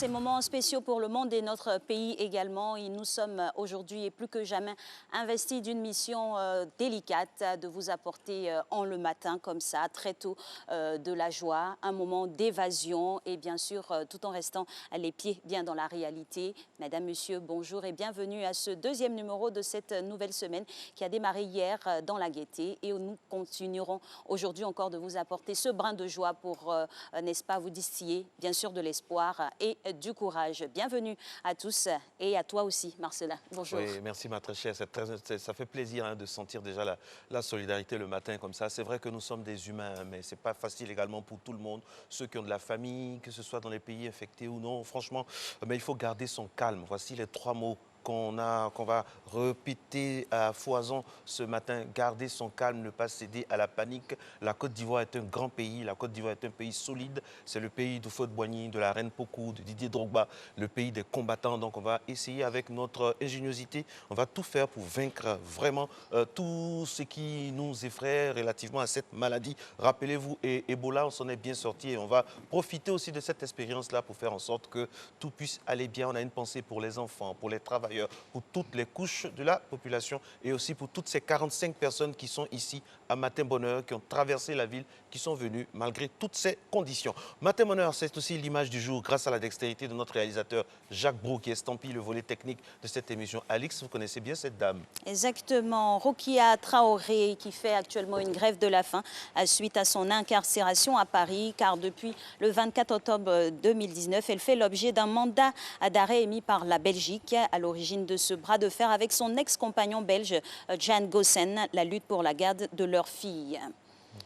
ces moments spéciaux pour le monde et notre pays également. Et nous sommes aujourd'hui et plus que jamais investis d'une mission délicate de vous apporter en le matin comme ça, très tôt, de la joie, un moment d'évasion et bien sûr tout en restant les pieds bien dans la réalité. Madame, Monsieur, bonjour et bienvenue à ce deuxième numéro de cette nouvelle semaine qui a démarré hier dans la gaieté et où nous continuerons aujourd'hui encore de vous apporter ce brin de joie pour, n'est-ce pas, vous distiller bien sûr de l'espoir et du courage. Bienvenue à tous et à toi aussi, Marcelin. Bonjour. Oui, merci ma très chère. Ça fait plaisir de sentir déjà la solidarité le matin comme ça. C'est vrai que nous sommes des humains, mais ce n'est pas facile également pour tout le monde. Ceux qui ont de la famille, que ce soit dans les pays infectés ou non, franchement, mais il faut garder son calme. Voici les 3 mots qu'on va répéter à foison ce matin. Garder son calme, ne pas céder à la panique. La Côte d'Ivoire est un grand pays. La Côte d'Ivoire est un pays solide. C'est le pays de Houphouët-Boigny, de la reine Pokou, de Didier Drogba, le pays des combattants. Donc on va essayer avec notre ingéniosité, on va tout faire pour vaincre vraiment tout ce qui nous effraie relativement à cette maladie. Rappelez-vous, Ebola, on s'en est bien sorti et on va profiter aussi de cette expérience-là pour faire en sorte que tout puisse aller bien. On a une pensée pour les enfants, pour les travailleurs, pour toutes les couches de la population et aussi pour toutes ces 45 personnes qui sont ici à Matin Bonheur, qui ont traversé la ville, qui sont venues malgré toutes ces conditions. Matin Bonheur, c'est aussi l'image du jour grâce à la dextérité de notre réalisateur Jacques Brou qui estampille le volet technique de cette émission. Alix, vous connaissez bien cette dame? Exactement. Rokia Traoré qui fait actuellement une grève de la faim suite à son incarcération à Paris car depuis le 24 octobre 2019, elle fait l'objet d'un mandat d'arrêt émis par la Belgique à l'origine de ce bras de fer avec son ex-compagnon belge Jan Gossen, la lutte pour la garde de leur fille.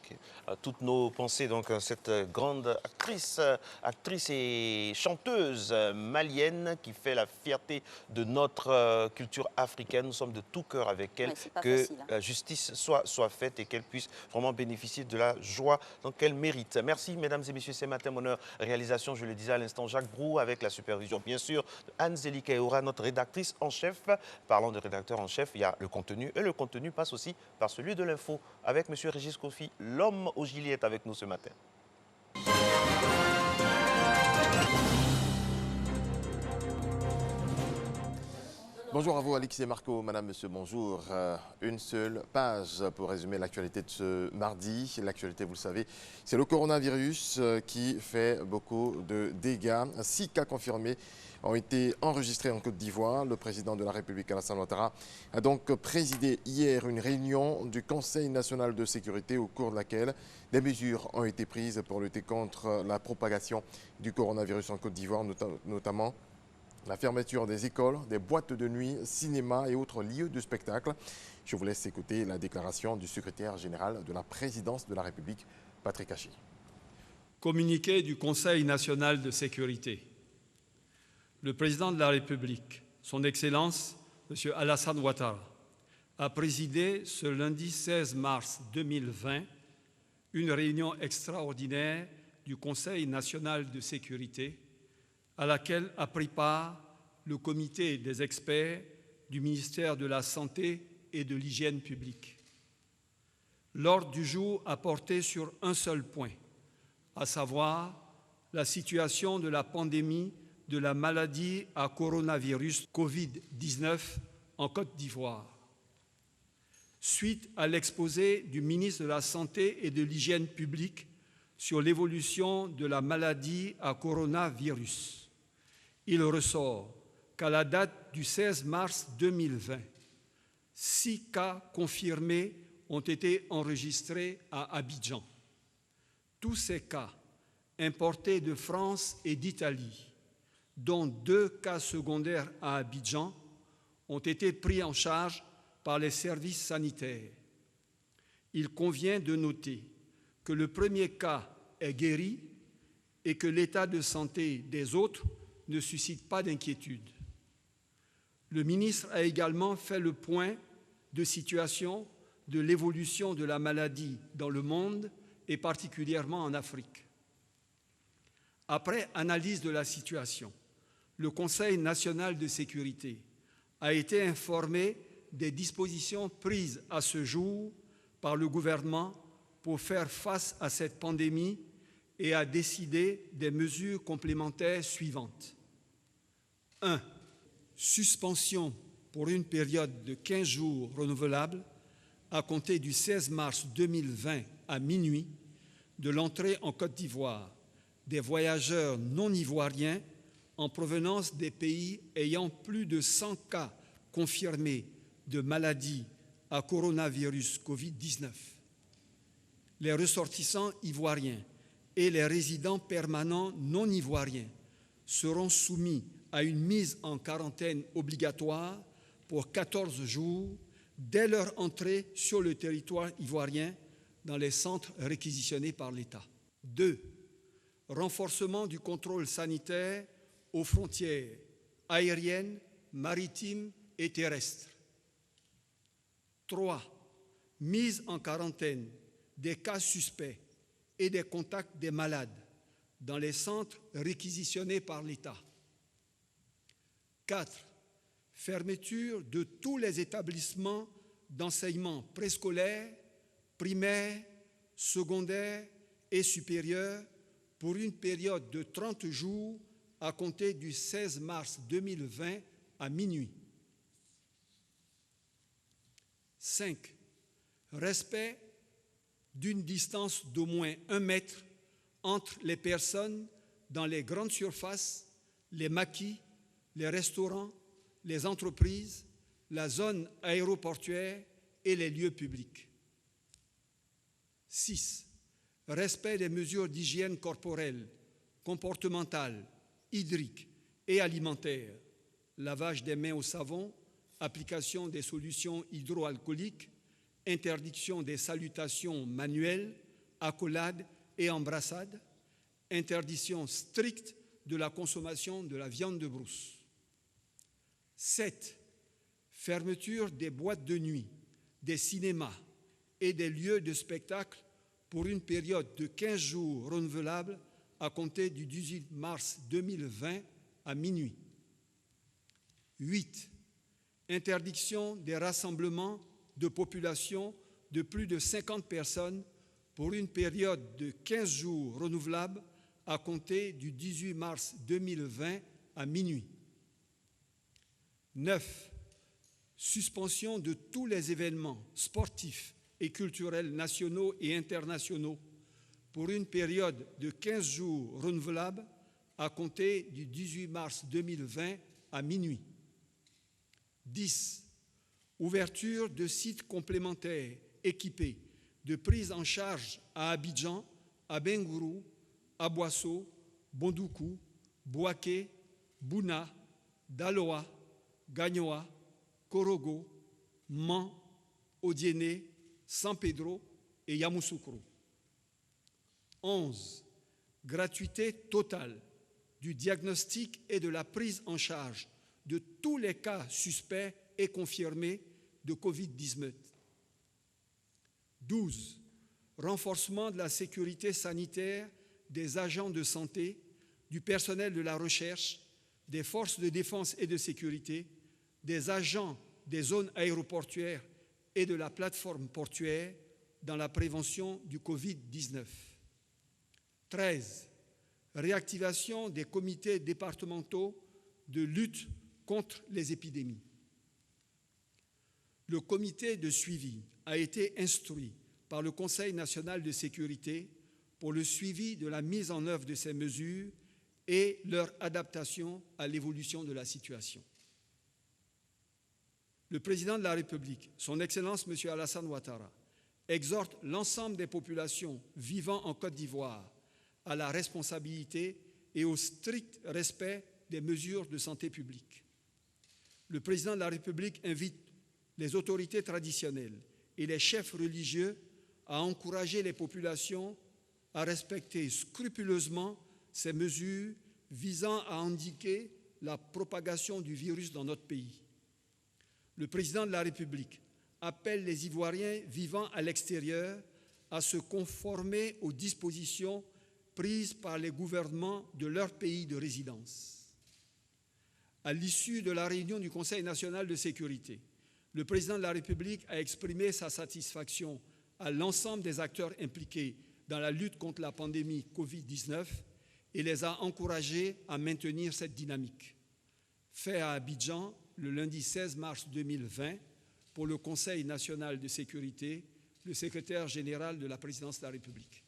Okay. Toutes nos pensées donc à cette grande actrice et chanteuse malienne qui fait la fierté de notre culture africaine. Nous sommes de tout cœur avec elle. Que facile, hein. Justice soit faite et qu'elle puisse vraiment bénéficier de la joie qu'elle mérite. Merci mesdames et messieurs, c'est Matin Bonheur. Réalisation, je le disais à l'instant, Jacques Brou avec la supervision bien sûr de Anne-Zélie Kaora, notre rédactrice en chef. Parlant de rédacteur en chef, il y a le contenu et le contenu passe aussi par celui de l'info avec monsieur Régis Kofi. L'homme au gilet est avec nous ce matin. Bonjour à vous, Alix et Marco. Madame, monsieur, bonjour. Une seule page pour résumer l'actualité de ce mardi. L'actualité, vous le savez, c'est le coronavirus qui fait beaucoup de dégâts. 6 cas confirmés ont été enregistrés en Côte d'Ivoire. Le président de la République, Alassane Ouattara, a donc présidé hier une réunion du Conseil national de sécurité au cours de laquelle des mesures ont été prises pour lutter contre la propagation du coronavirus en Côte d'Ivoire, notamment la fermeture des écoles, des boîtes de nuit, cinémas et autres lieux de spectacle. Je vous laisse écouter la déclaration du secrétaire général de la présidence de la République, Patrick Hachi. Communiqué du Conseil national de sécurité. Le président de la République, son Excellence, M. Alassane Ouattara, a présidé ce lundi 16 mars 2020 une réunion extraordinaire du Conseil national de sécurité à laquelle a pris part le comité des experts du ministère de la Santé et de l'Hygiène publique. L'ordre du jour a porté sur un seul point, à savoir la situation de la pandémie de la maladie à coronavirus Covid-19 en Côte d'Ivoire. Suite à l'exposé du ministre de la Santé et de l'Hygiène publique sur l'évolution de la maladie à coronavirus, il ressort qu'à la date du 16 mars 2020, 6 cas confirmés ont été enregistrés à Abidjan. Tous ces cas, importés de France et d'Italie, dont 2 cas secondaires à Abidjan, ont été pris en charge par les services sanitaires. Il convient de noter que le premier cas est guéri et que l'état de santé des autres ne suscite pas d'inquiétude. Le ministre a également fait le point de situation de l'évolution de la maladie dans le monde et particulièrement en Afrique. Après analyse de la situation, le Conseil national de sécurité a été informé des dispositions prises à ce jour par le gouvernement pour faire face à cette pandémie et a décidé des mesures complémentaires suivantes. 1. Suspension pour une période de 15 jours renouvelable à compter du 16 mars 2020 à minuit de l'entrée en Côte d'Ivoire des voyageurs non ivoiriens en provenance des pays ayant plus de 100 cas confirmés de maladie à coronavirus Covid-19. Les ressortissants ivoiriens et les résidents permanents non ivoiriens seront soumis à une mise en quarantaine obligatoire pour 14 jours dès leur entrée sur le territoire ivoirien dans les centres réquisitionnés par l'État. 2. Renforcement du contrôle sanitaire aux frontières aériennes, maritimes et terrestres. 3. Mise en quarantaine des cas suspects et des contacts des malades dans les centres réquisitionnés par l'État. 4. Fermeture de tous les établissements d'enseignement préscolaire, primaire, secondaire et supérieur pour une période de 30 jours à compter du 16 mars 2020 à minuit. 5. Respect d'une distance d'au moins 1 mètre entre les personnes dans les grandes surfaces, les maquis, les restaurants, les entreprises, la zone aéroportuaire et les lieux publics. 6. Respect des mesures d'hygiène corporelle, comportementale, hydrique et alimentaire, lavage des mains au savon, application des solutions hydroalcooliques, interdiction des salutations manuelles, accolades et embrassades, interdiction stricte de la consommation de la viande de brousse. 7. Fermeture des boîtes de nuit, des cinémas et des lieux de spectacle pour une période de 15 jours renouvelable à compter du 18 mars 2020 à minuit. 8. Interdiction des rassemblements de population de plus de 50 personnes pour une période de 15 jours renouvelable à compter du 18 mars 2020 à minuit. 9. Suspension de tous les événements sportifs et culturels nationaux et internationaux pour une période de 15 jours renouvelable à compter du 18 mars 2020 à minuit. 10. Ouverture de sites complémentaires équipés de prise en charge à Abidjan, à Bengourou, à Boasso, Bondoukou, Bouaké, Bouna, Daloa, Gagnoa, Korogo, Man, Odiéné, San Pedro et Yamoussoukro. 11. Gratuité totale du diagnostic et de la prise en charge de tous les cas suspects et confirmés de Covid-19. 12. Renforcement de la sécurité sanitaire des agents de santé, du personnel de la recherche, des forces de défense et de sécurité, des agents des zones aéroportuaires et de la plateforme portuaire dans la prévention du Covid-19. 13. Réactivation des comités départementaux de lutte contre les épidémies. Le comité de suivi a été instruit par le Conseil national de sécurité pour le suivi de la mise en œuvre de ces mesures et leur adaptation à l'évolution de la situation. Le président de la République, son Excellence M. Alassane Ouattara, exhorte l'ensemble des populations vivant en Côte d'Ivoire à la responsabilité et au strict respect des mesures de santé publique. Le président de la République invite les autorités traditionnelles et les chefs religieux à encourager les populations à respecter scrupuleusement ces mesures visant à endiguer la propagation du virus dans notre pays. Le président de la République appelle les Ivoiriens vivant à l'extérieur à se conformer aux dispositions prises par les gouvernements de leur pays de résidence. À l'issue de la réunion du Conseil national de sécurité, le président de la République a exprimé sa satisfaction à l'ensemble des acteurs impliqués dans la lutte contre la pandémie Covid-19 et les a encouragés à maintenir cette dynamique. fait à Abidjan le lundi 16 mars 2020 pour le Conseil national de sécurité, le secrétaire général de la présidence de la République.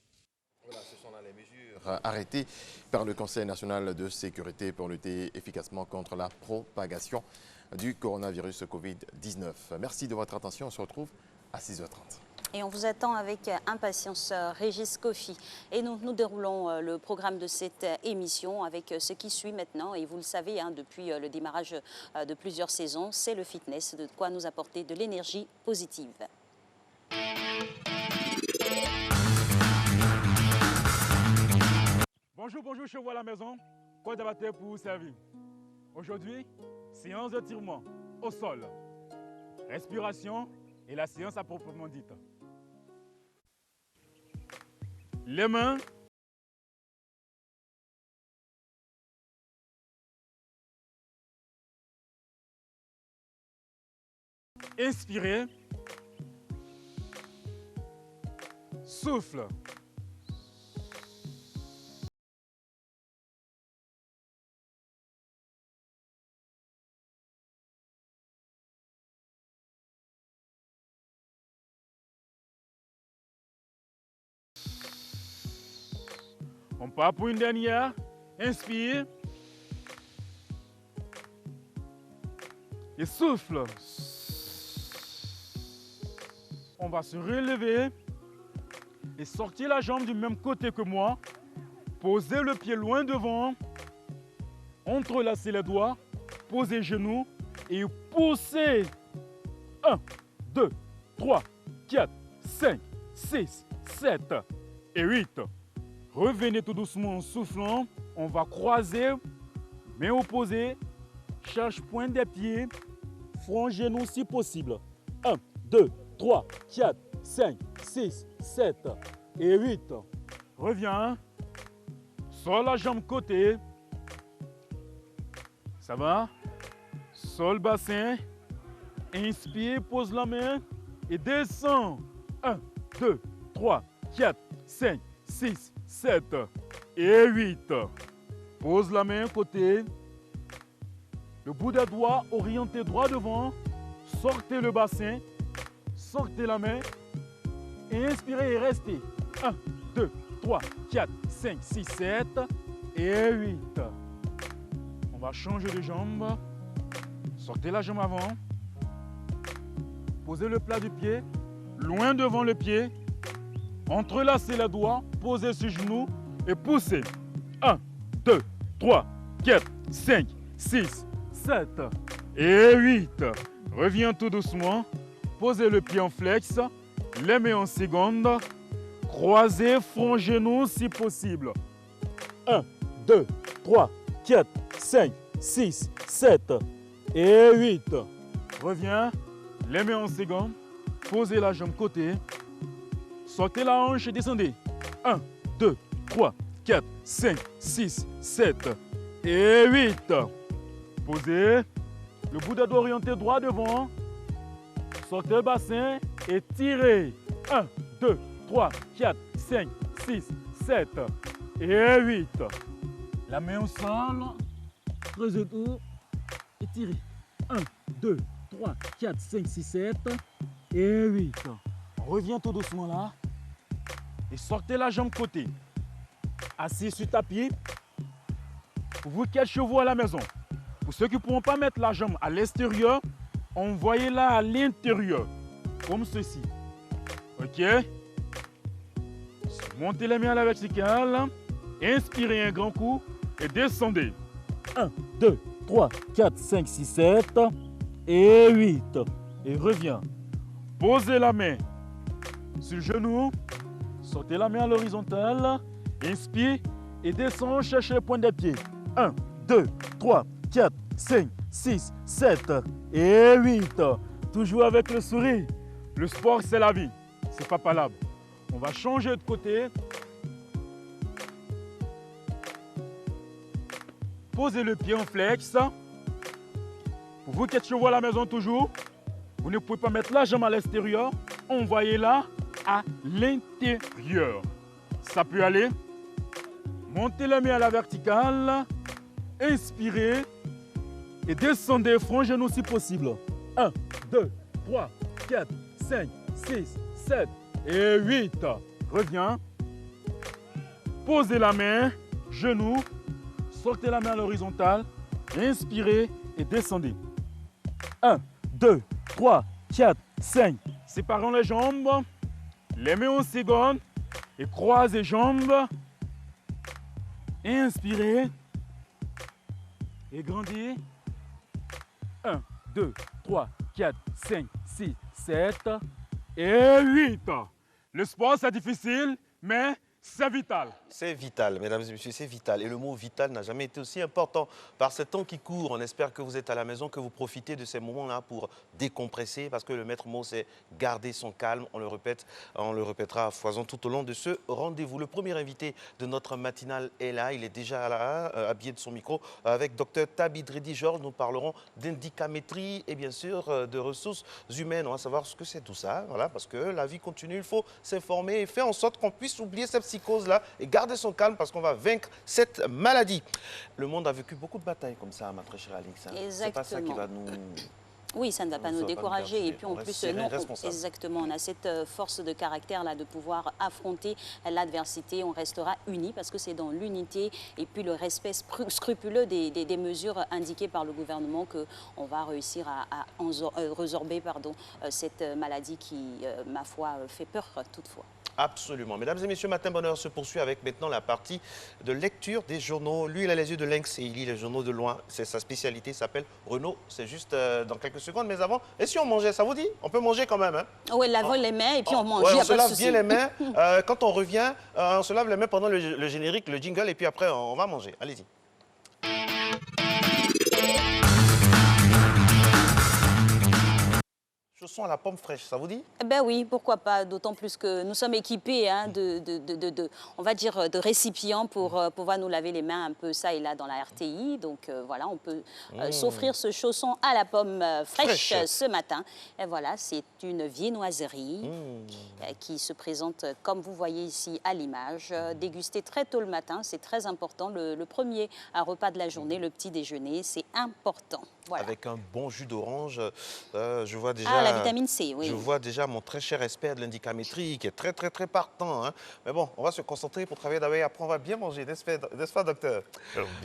Voilà, ce sont là les mesures arrêtées par le Conseil national de sécurité pour lutter efficacement contre la propagation du coronavirus Covid-19. Merci de votre attention. On se retrouve à 6h30. Et on vous attend avec impatience, Régis Kofi. Et nous déroulons le programme de cette émission avec ce qui suit maintenant. Et vous le savez, depuis le démarrage de plusieurs saisons, c'est le fitness, de quoi nous apporter de l'énergie positive. Bonjour, chez vous à la maison. Quoi d'abatteur pour vous servir. Aujourd'hui, séance d'étirement au sol, respiration et la séance à proprement dite. Les mains inspirez, souffle. On part pour une dernière. Inspire. Et souffle. On va se relever et sortir la jambe du même côté que moi. Posez le pied loin devant. Entrelacez les doigts. Posez les genoux et poussez. 1, 2, 3, 4, 5, 6, 7 et 8. Revenez tout doucement en soufflant. On va croiser, mains opposées. Cherche pointe des pieds. Front genou si possible. 1, 2, 3, 4, 5, 6, 7 et 8. Reviens. Sors la jambe côté. Ça va? Sors le bassin. Inspire, pose la main et descends. 1, 2, 3, 4, 5, 6, 7 et 8. Pose la main côté. Le bout des doigts orienté droit devant. Sortez le bassin. Sortez la main. Et inspirez et restez. 1, 2, 3, 4, 5, 6, 7 et 8. On va changer de jambe. Sortez la jambe avant. Posez le plat du pied. Loin devant le pied. Entrelacez les doigts, posez sur genou et poussez. 1, 2, 3, 4, 5, 6, 7 et 8. Reviens tout doucement. Posez le pied en flex, les mains en seconde. Croisez front genou si possible. 1, 2, 3, 4, 5, 6, 7 et 8. Reviens, les mains en seconde. Posez la jambe côté. Sortez la hanche et descendez. 1, 2, 3, 4, 5, 6, 7 et 8. Posez. Le bout des doigts orienté droit devant. Sortez le bassin et tirez. 1, 2, 3, 4, 5, 6, 7 et 8. La main au sol. Creusez tout et tirez. 1, 2, 3, 4, 5, 6, 7 et 8. On revient tout doucement là. Et sortez la jambe côté. Assis sur tapis. Pour vous qui êtes chez vous à la maison. Pour ceux qui ne pourront pas mettre la jambe à l'extérieur, envoyez-la à l'intérieur. Comme ceci. Ok? Montez les mains à la verticale. Inspirez un grand coup et descendez. 1, 2, 3, 4, 5, 6, 7 et 8. Et reviens. Posez la main sur le genou. Sortez la main à l'horizontale. Inspire et descends. Cherchez le point des pieds. 1, 2, 3, 4, 5, 6, 7 et 8. Toujours avec le sourire. Le sport, c'est la vie. C'est pas palable. On va changer de côté. Posez le pied en flex. Pour vous qui êtes chez vous à la maison toujours, vous ne pouvez pas mettre la jambe à l'extérieur. Envoyez-la à l'intérieur. Ça peut aller. Montez la main à la verticale. Inspirez. et descendez, front genou si possible. 1, 2, 3, 4, 5, 6, 7 et 8. Reviens. Posez la main, genou, sortez la main à l'horizontale, inspirez et descendez. 1, 2, 3, 4, 5. Séparons les jambes, les mains en seconde et croisez les jambes. Inspirez et grandis. 1, 2, 3, 4, 5, 6, 7 et 8. Le sport, c'est difficile, mais c'est vital. C'est vital, mesdames et messieurs, c'est vital. Et le mot vital n'a jamais été aussi important. Par ce temps qui court, on espère que vous êtes à la maison, que vous profitez de ces moments-là pour décompresser, parce que le maître mot, c'est garder son calme. On le répète, on le répétera à foison tout au long de ce rendez-vous. Le premier invité de notre matinale est là. Il est déjà là, habillé de son micro. Avec Dr Tabidredi Georges, nous parlerons d'indicamétrie et bien sûr de ressources humaines. On va savoir ce que c'est tout ça, voilà, parce que la vie continue. Il faut s'informer et faire en sorte qu'on puisse oublier cette psychose-là et garder son calme parce qu'on va vaincre cette maladie. Le monde a vécu beaucoup de batailles comme ça, ma très chère Alix. C'est pas ça qui va nous... Oui, ça ne va pas nous décourager. Et puis en plus, non, exactement, on a cette force de caractère là de pouvoir affronter l'adversité. On restera unis parce que c'est dans l'unité et puis le respect scrupuleux des mesures indiquées par le gouvernement qu'on va réussir à résorber cette maladie qui, ma foi, fait peur toutefois. Absolument. Mesdames et messieurs, Matin Bonheur se poursuit avec maintenant la partie de lecture des journaux. Lui, il a les yeux de lynx et il lit les journaux de loin. C'est sa spécialité, il s'appelle Renaud. C'est juste dans quelques secondes. Mais avant, et si on mangeait, ça vous dit? On peut manger quand même, hein? Oui, lavons les mains et puis on mange. Ouais, on se lave bien les mains. Quand on revient, on se lave les mains pendant le générique, le jingle, et puis après, on va manger. Allez-y. Chaussons à la pomme fraîche, ça vous dit? Eh ben oui, pourquoi pas, d'autant plus que nous sommes équipés hein, on va dire, de récipients pour pouvoir nous laver les mains un peu ça et là dans la RTI. Donc voilà, on peut s'offrir ce chausson à la pomme fraîche ce matin. Et voilà, c'est une viennoiserie qui se présente comme vous voyez ici à l'image, dégustée très tôt le matin, c'est très important. Le premier repas de la journée, le petit déjeuner, c'est important. Voilà. Avec un bon jus d'orange, je vois déjà... Ah, la vitamine C, oui. Je vois déjà mon très cher expert de l'indicamétrie qui est très, très, très partant. Hein. Mais bon, on va se concentrer pour travailler d'abord et après on va bien manger, n'est-ce pas, docteur?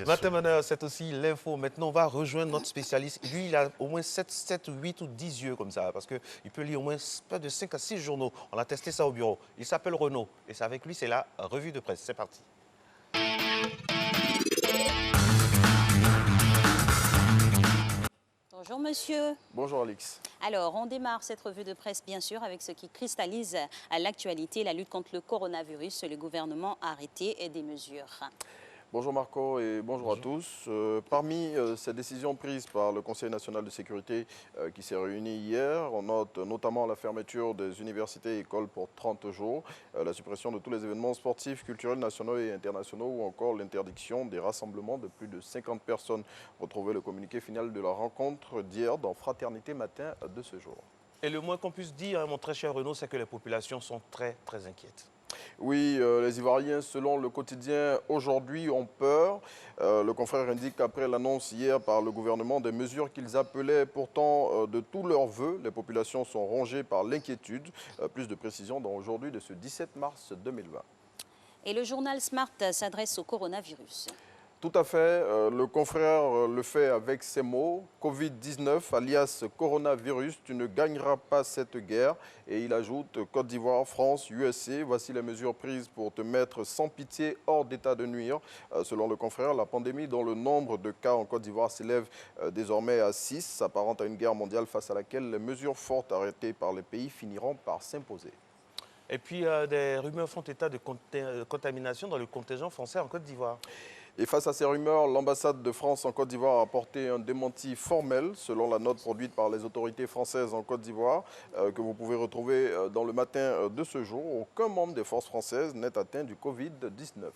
Matin Bonheur, c'est aussi l'info. Maintenant, on va rejoindre notre spécialiste. Lui, il a au moins 7, 8 ou 10 yeux comme ça, parce qu'il peut lire au moins pas de 5 à 6 journaux. On a testé ça au bureau. Il s'appelle Renaud. Et c'est avec lui, c'est la revue de presse. C'est parti. Bonjour monsieur. Bonjour Alix. Alors, on démarre cette revue de presse, bien sûr, avec ce qui cristallise à l'actualité, la lutte contre le coronavirus. Le gouvernement a arrêté des mesures. Bonjour Marco et bonjour à tous. Parmi ces décisions prises par le Conseil national de sécurité qui s'est réuni hier, on note notamment la fermeture des universités et écoles pour 30 jours, la suppression de tous les événements sportifs, culturels, nationaux et internationaux ou encore l'interdiction des rassemblements de plus de 50 personnes. Retrouvez le communiqué final de la rencontre d'hier dans Fraternité Matin de ce jour. Et le moins qu'on puisse dire, hein, mon très cher Renaud, c'est que les populations sont très, très inquiètes. Oui, les Ivoiriens, selon le quotidien, aujourd'hui ont peur. Le confrère indique qu'après l'annonce hier par le gouvernement des mesures qu'ils appelaient pourtant de tous leurs vœux, les populations sont rongées par l'inquiétude. Plus de précisions dans aujourd'hui de ce 17 mars 2020. Et le journal Smart s'adresse au coronavirus. Tout à fait. Le confrère le fait avec ces mots. Covid-19, alias coronavirus, tu ne gagneras pas cette guerre. Et il ajoute Côte d'Ivoire, France, USA. Voici les mesures prises pour te mettre sans pitié hors d'état de nuire. Selon le confrère, la pandémie dont le nombre de cas en Côte d'Ivoire s'élève désormais à 6, s'apparente à une guerre mondiale face à laquelle les mesures fortes arrêtées par les pays finiront par s'imposer. Et puis, des rumeurs font état de contamination dans le contingent français en Côte d'Ivoire. Et face à ces rumeurs, l'ambassade de France en Côte d'Ivoire a apporté un démenti formel, selon la note produite par les autorités françaises en Côte d'Ivoire, que vous pouvez retrouver dans le matin de ce jour. Aucun membre des forces françaises n'est atteint du Covid-19.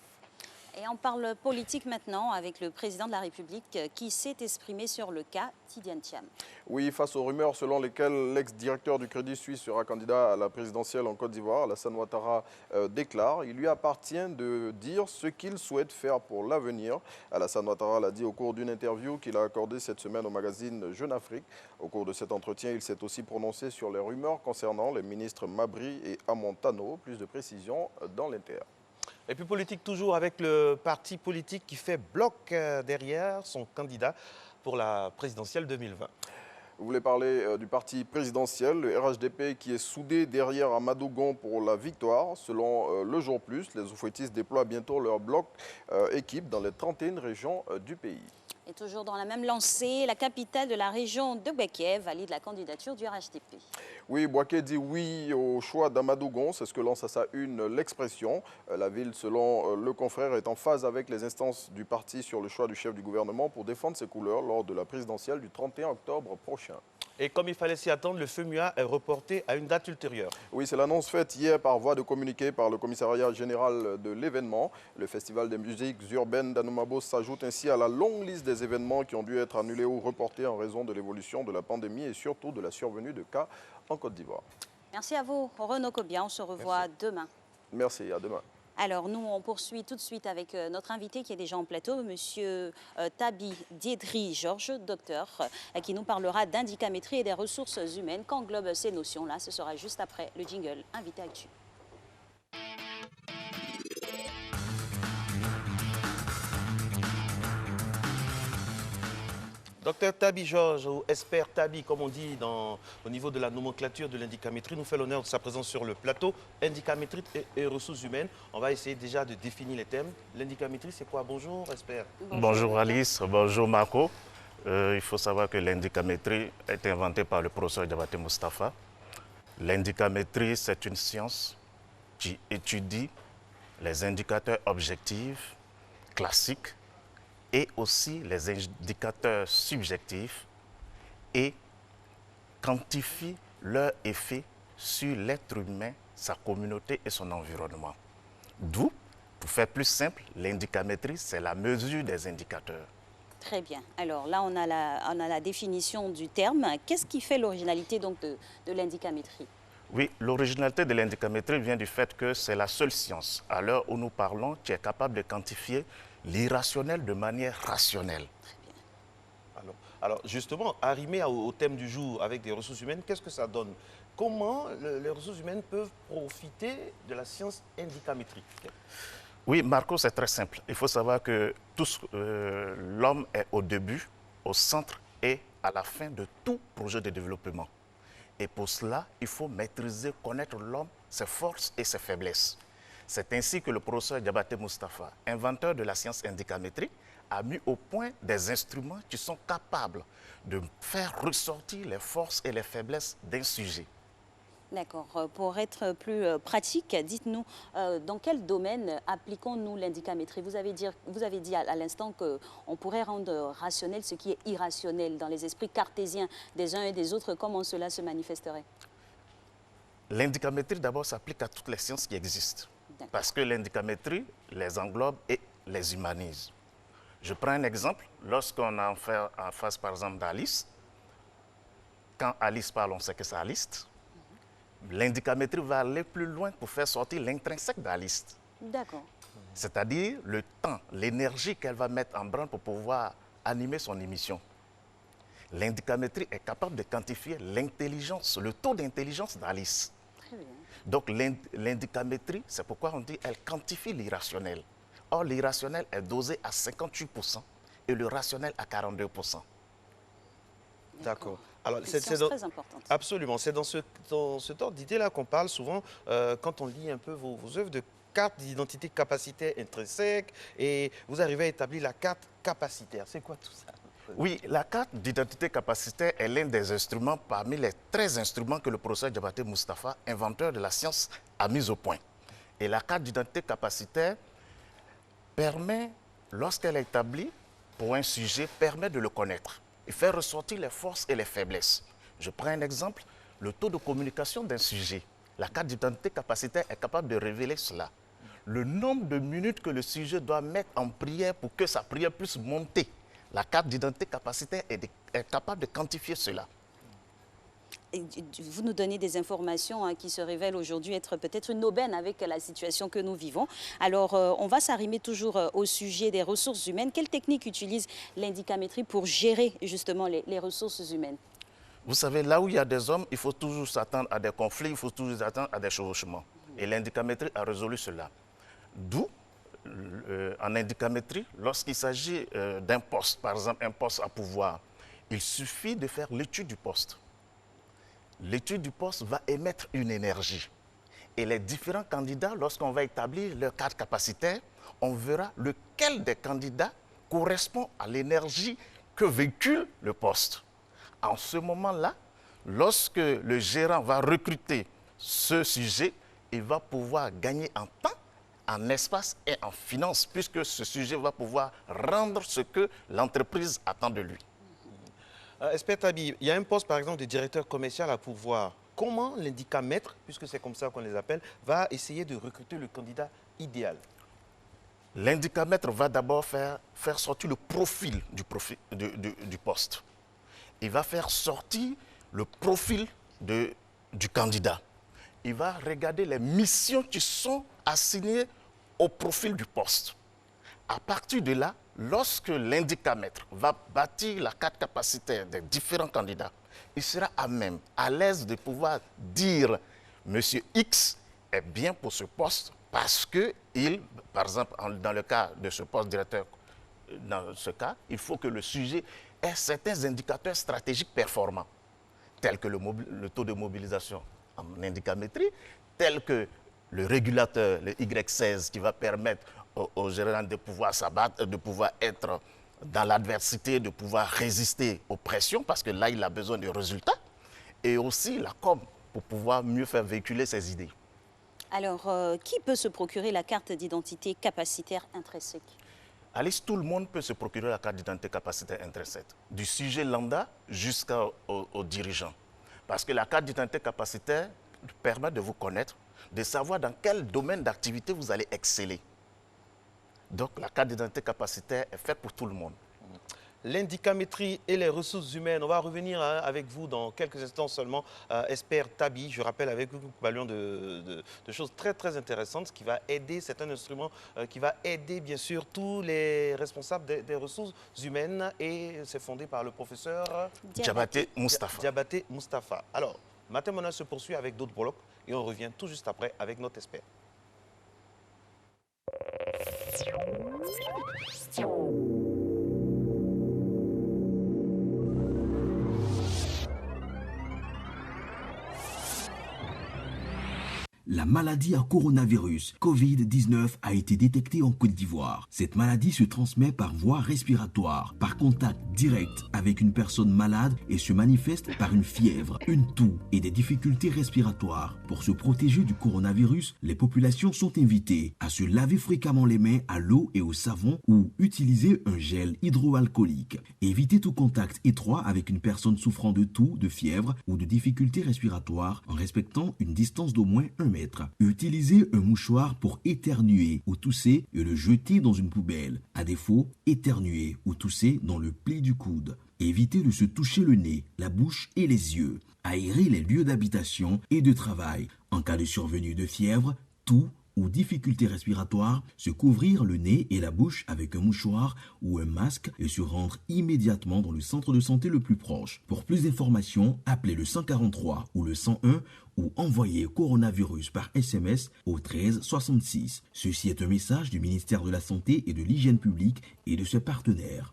Et on parle politique maintenant avec le président de la République qui s'est exprimé sur le cas Tidjane Thiam. Oui, face aux rumeurs selon lesquelles l'ex-directeur du Crédit Suisse sera candidat à la présidentielle en Côte d'Ivoire, Alassane Ouattara déclare « Il lui appartient de dire ce qu'il souhaite faire pour l'avenir ». Alassane Ouattara l'a dit au cours d'une interview qu'il a accordée cette semaine au magazine Jeune Afrique. Au cours de cet entretien, il s'est aussi prononcé sur les rumeurs concernant les ministres Mabry et Amontano. Plus de précisions dans l'Inter. Et puis politique toujours avec le parti politique qui fait bloc derrière son candidat pour la présidentielle 2020. Vous voulez parler du parti présidentiel, le RHDP qui est soudé derrière Amadou Gon pour la victoire. Selon Le Jour Plus, les oufouettistes déploient bientôt leur bloc équipe dans les 31 régions du pays. Et toujours dans la même lancée, la capitale de la région de Bouaké valide la candidature du RHDP. Oui, Bouaké dit oui au choix d'Amadou Gon, c'est ce que lance à sa une l'expression. La ville, selon le confrère, est en phase avec les instances du parti sur le choix du chef du gouvernement pour défendre ses couleurs lors de la présidentielle du 31 octobre prochain. Et comme il fallait s'y attendre, le FEMUA est reporté à une date ultérieure. Oui, c'est l'annonce faite hier par voie de communiqué par le commissariat général de l'événement. Le festival des musiques urbaines d'Anoumabo s'ajoute ainsi à la longue liste des événements qui ont dû être annulés ou reportés en raison de l'évolution de la pandémie et surtout de la survenue de cas en Côte d'Ivoire. Merci à vous, Renaud Kobia. On se revoit demain. Merci, à demain. Alors, nous, on poursuit tout de suite avec notre invité qui est déjà en plateau, Monsieur Tabi Diedri Georges, docteur, qui nous parlera d'indicamétrie et des ressources humaines. Qu'englobent ces notions-là? Ce sera juste après le jingle Invité Actu. Docteur Tabi Georges, ou expert Tabi, comme on dit au niveau de la nomenclature de l'indicamétrie, nous fait l'honneur de sa présence sur le plateau. Indicamétrie et ressources humaines. On va essayer déjà de définir les thèmes. L'indicamétrie, c'est quoi? Bonjour, expert. Bonjour Alice, bonjour Marco. Il faut savoir que l'indicamétrie a été inventée par le professeur Diabaté Moustapha. L'indicamétrie, c'est une science qui étudie les indicateurs objectifs, classiques, et aussi les indicateurs subjectifs et quantifie leur effet sur l'être humain, sa communauté et son environnement. D'où, pour faire plus simple, l'indicamétrie, c'est la mesure des indicateurs. Très bien. Alors là, on a la définition du terme. Qu'est-ce qui fait l'originalité donc de l'indicamétrie? Oui, l'originalité de l'indicamétrie vient du fait que c'est la seule science, à l'heure où nous parlons, qui est capable de quantifier l'irrationnel de manière rationnelle. Alors justement, arrimé au thème du jour avec des ressources humaines, qu'est-ce que ça donne? Comment les ressources humaines peuvent profiter de la science indicamétrique? Oui, Marco, c'est très simple. Il faut savoir que l'homme est au début, au centre et à la fin de tout projet de développement. Et pour cela, il faut maîtriser, connaître l'homme, ses forces et ses faiblesses. C'est ainsi que le professeur Diabaté Moustapha, inventeur de la science indicamétrique, a mis au point des instruments qui sont capables de faire ressortir les forces et les faiblesses d'un sujet. D'accord. Pour être plus pratique, dites-nous dans quel domaine appliquons-nous l'indicamétrie? Vous avez dit à l'instant qu'on pourrait rendre rationnel ce qui est irrationnel dans les esprits cartésiens des uns et des autres. Comment cela se manifesterait? L'indicamétrie, d'abord, s'applique à toutes les sciences qui existent. Parce que l'indicamétrie les englobe et les humanise. Je prends un exemple. Lorsqu'on a en face, par exemple, d'Alice, quand Alice parle, on sait que c'est Alice. L'indicamétrie va aller plus loin pour faire sortir l'intrinsèque d'Alice. D'accord. C'est-à-dire le temps, l'énergie qu'elle va mettre en branle pour pouvoir animer son émission. L'indicamétrie est capable de quantifier l'intelligence, le taux d'intelligence d'Alice. Très bien. Donc l'indicamétrie, c'est pourquoi on dit qu'elle quantifie l'irrationnel. Or, l'irrationnel est dosé à 58% et le rationnel à 42%. D'accord. Alors, c'est très importante. Absolument. C'est dans ce ordre d'idée-là qu'on parle souvent quand on lit un peu vos œuvres de carte d'identité capacitaire intrinsèque et vous arrivez à établir la carte capacitaire. C'est quoi tout ça? Oui, la carte d'identité capacitaire est l'un des instruments parmi les 13 instruments que le professeur Diabaté Moustapha, inventeur de la science, a mis au point. Et la carte d'identité capacitaire permet, lorsqu'elle est établie pour un sujet, permet de le connaître et faire ressortir les forces et les faiblesses. Je prends un exemple, le taux de communication d'un sujet. La carte d'identité capacitaire est capable de révéler cela. le nombre de minutes que le sujet doit mettre en prière pour que sa prière puisse monter. La carte d'identité capacitaire est capable de quantifier cela. Et vous nous donnez des informations qui se révèlent aujourd'hui être peut-être une aubaine avec la situation que nous vivons. Alors, on va s'arrimer toujours au sujet des ressources humaines. Quelle technique utilise l'indicamétrie pour gérer justement les ressources humaines? Vous savez, là où il y a des hommes, il faut toujours s'attendre à des conflits, il faut toujours s'attendre à des chevauchements. Et l'indicamétrie a résolu cela. D'où, en indicamétrie, lorsqu'il s'agit d'un poste, par exemple un poste à pouvoir, il suffit de faire l'étude du poste. L'étude du poste va émettre une énergie. Et les différents candidats, lorsqu'on va établir leur carte capacitaire, on verra lequel des candidats correspond à l'énergie que véhicule le poste. En ce moment-là, lorsque le gérant va recruter ce sujet, il va pouvoir gagner en temps, en espace et en finance, puisque ce sujet va pouvoir rendre ce que l'entreprise attend de lui. Expert Tabi, il y a un poste par exemple de directeur commercial à pourvoir. Comment l'indicamètre, puisque c'est comme ça qu'on les appelle, va essayer de recruter le candidat idéal? L'indicamètre va d'abord faire sortir le profil du poste. Il va faire sortir le profil du candidat. Il va regarder les missions qui sont assignées au profil du poste. À partir de là, lorsque l'indicamètre va bâtir la carte capacitaire des différents candidats, il sera à même, à l'aise de pouvoir dire « Monsieur X est bien pour ce poste » parce que, par exemple, dans le cas de ce poste directeur, dans ce cas, il faut que le sujet ait certains indicateurs stratégiques performants, tels que le taux de mobilisation en indicamétrie, tels que le régulateur, le Y16, qui va permettre au gérant de pouvoir s'abattre, de pouvoir être dans l'adversité, de pouvoir résister aux pressions, parce que là, il a besoin de résultats, et aussi la com, pour pouvoir mieux faire véhiculer ses idées. Alors, qui peut se procurer la carte d'identité capacitaire intrinsèque? Alice, tout le monde peut se procurer la carte d'identité capacitaire intrinsèque, du sujet lambda jusqu'aux dirigeants. Parce que la carte d'identité capacitaire permet de vous connaître, de savoir dans quel domaine d'activité vous allez exceller. Donc, la carte d'identité capacitaire est faite pour tout le monde. L'indicamétrie et les ressources humaines, on va revenir avec vous dans quelques instants seulement. Expert Tabi, je rappelle avec vous que nous parlions de choses très très intéressantes qui va aider, c'est un instrument qui va aider bien sûr tous les responsables des ressources humaines et c'est fondé par le professeur Diabaté Moustapha. Diabaté Moustapha. Alors, Matin Monnaie se poursuit avec d'autres blocs et on revient tout juste après avec notre expert. La maladie à coronavirus Covid-19 a été détectée en Côte d'Ivoire. Cette maladie se transmet par voie respiratoire, par contact direct avec une personne malade et se manifeste par une fièvre, une toux et des difficultés respiratoires. Pour se protéger du coronavirus, les populations sont invitées à se laver fréquemment les mains à l'eau et au savon ou utiliser un gel hydroalcoolique. Évitez tout contact étroit avec une personne souffrant de toux, de fièvre ou de difficultés respiratoires en respectant une distance d'au moins 1 mètre. Utilisez un mouchoir pour éternuer ou tousser et le jeter dans une poubelle. À défaut, éternuer ou tousser dans le pli du coude. Évitez de se toucher le nez, la bouche et les yeux. Aérez les lieux d'habitation et de travail. En cas de survenue de fièvre, toux ou difficultés respiratoires, se couvrir le nez et la bouche avec un mouchoir ou un masque et se rendre immédiatement dans le centre de santé le plus proche. Pour plus d'informations, appelez le 143 ou le 101 ou envoyez coronavirus par SMS au 13 66. Ceci est un message du ministère de la Santé et de l'Hygiène publique et de ses partenaires.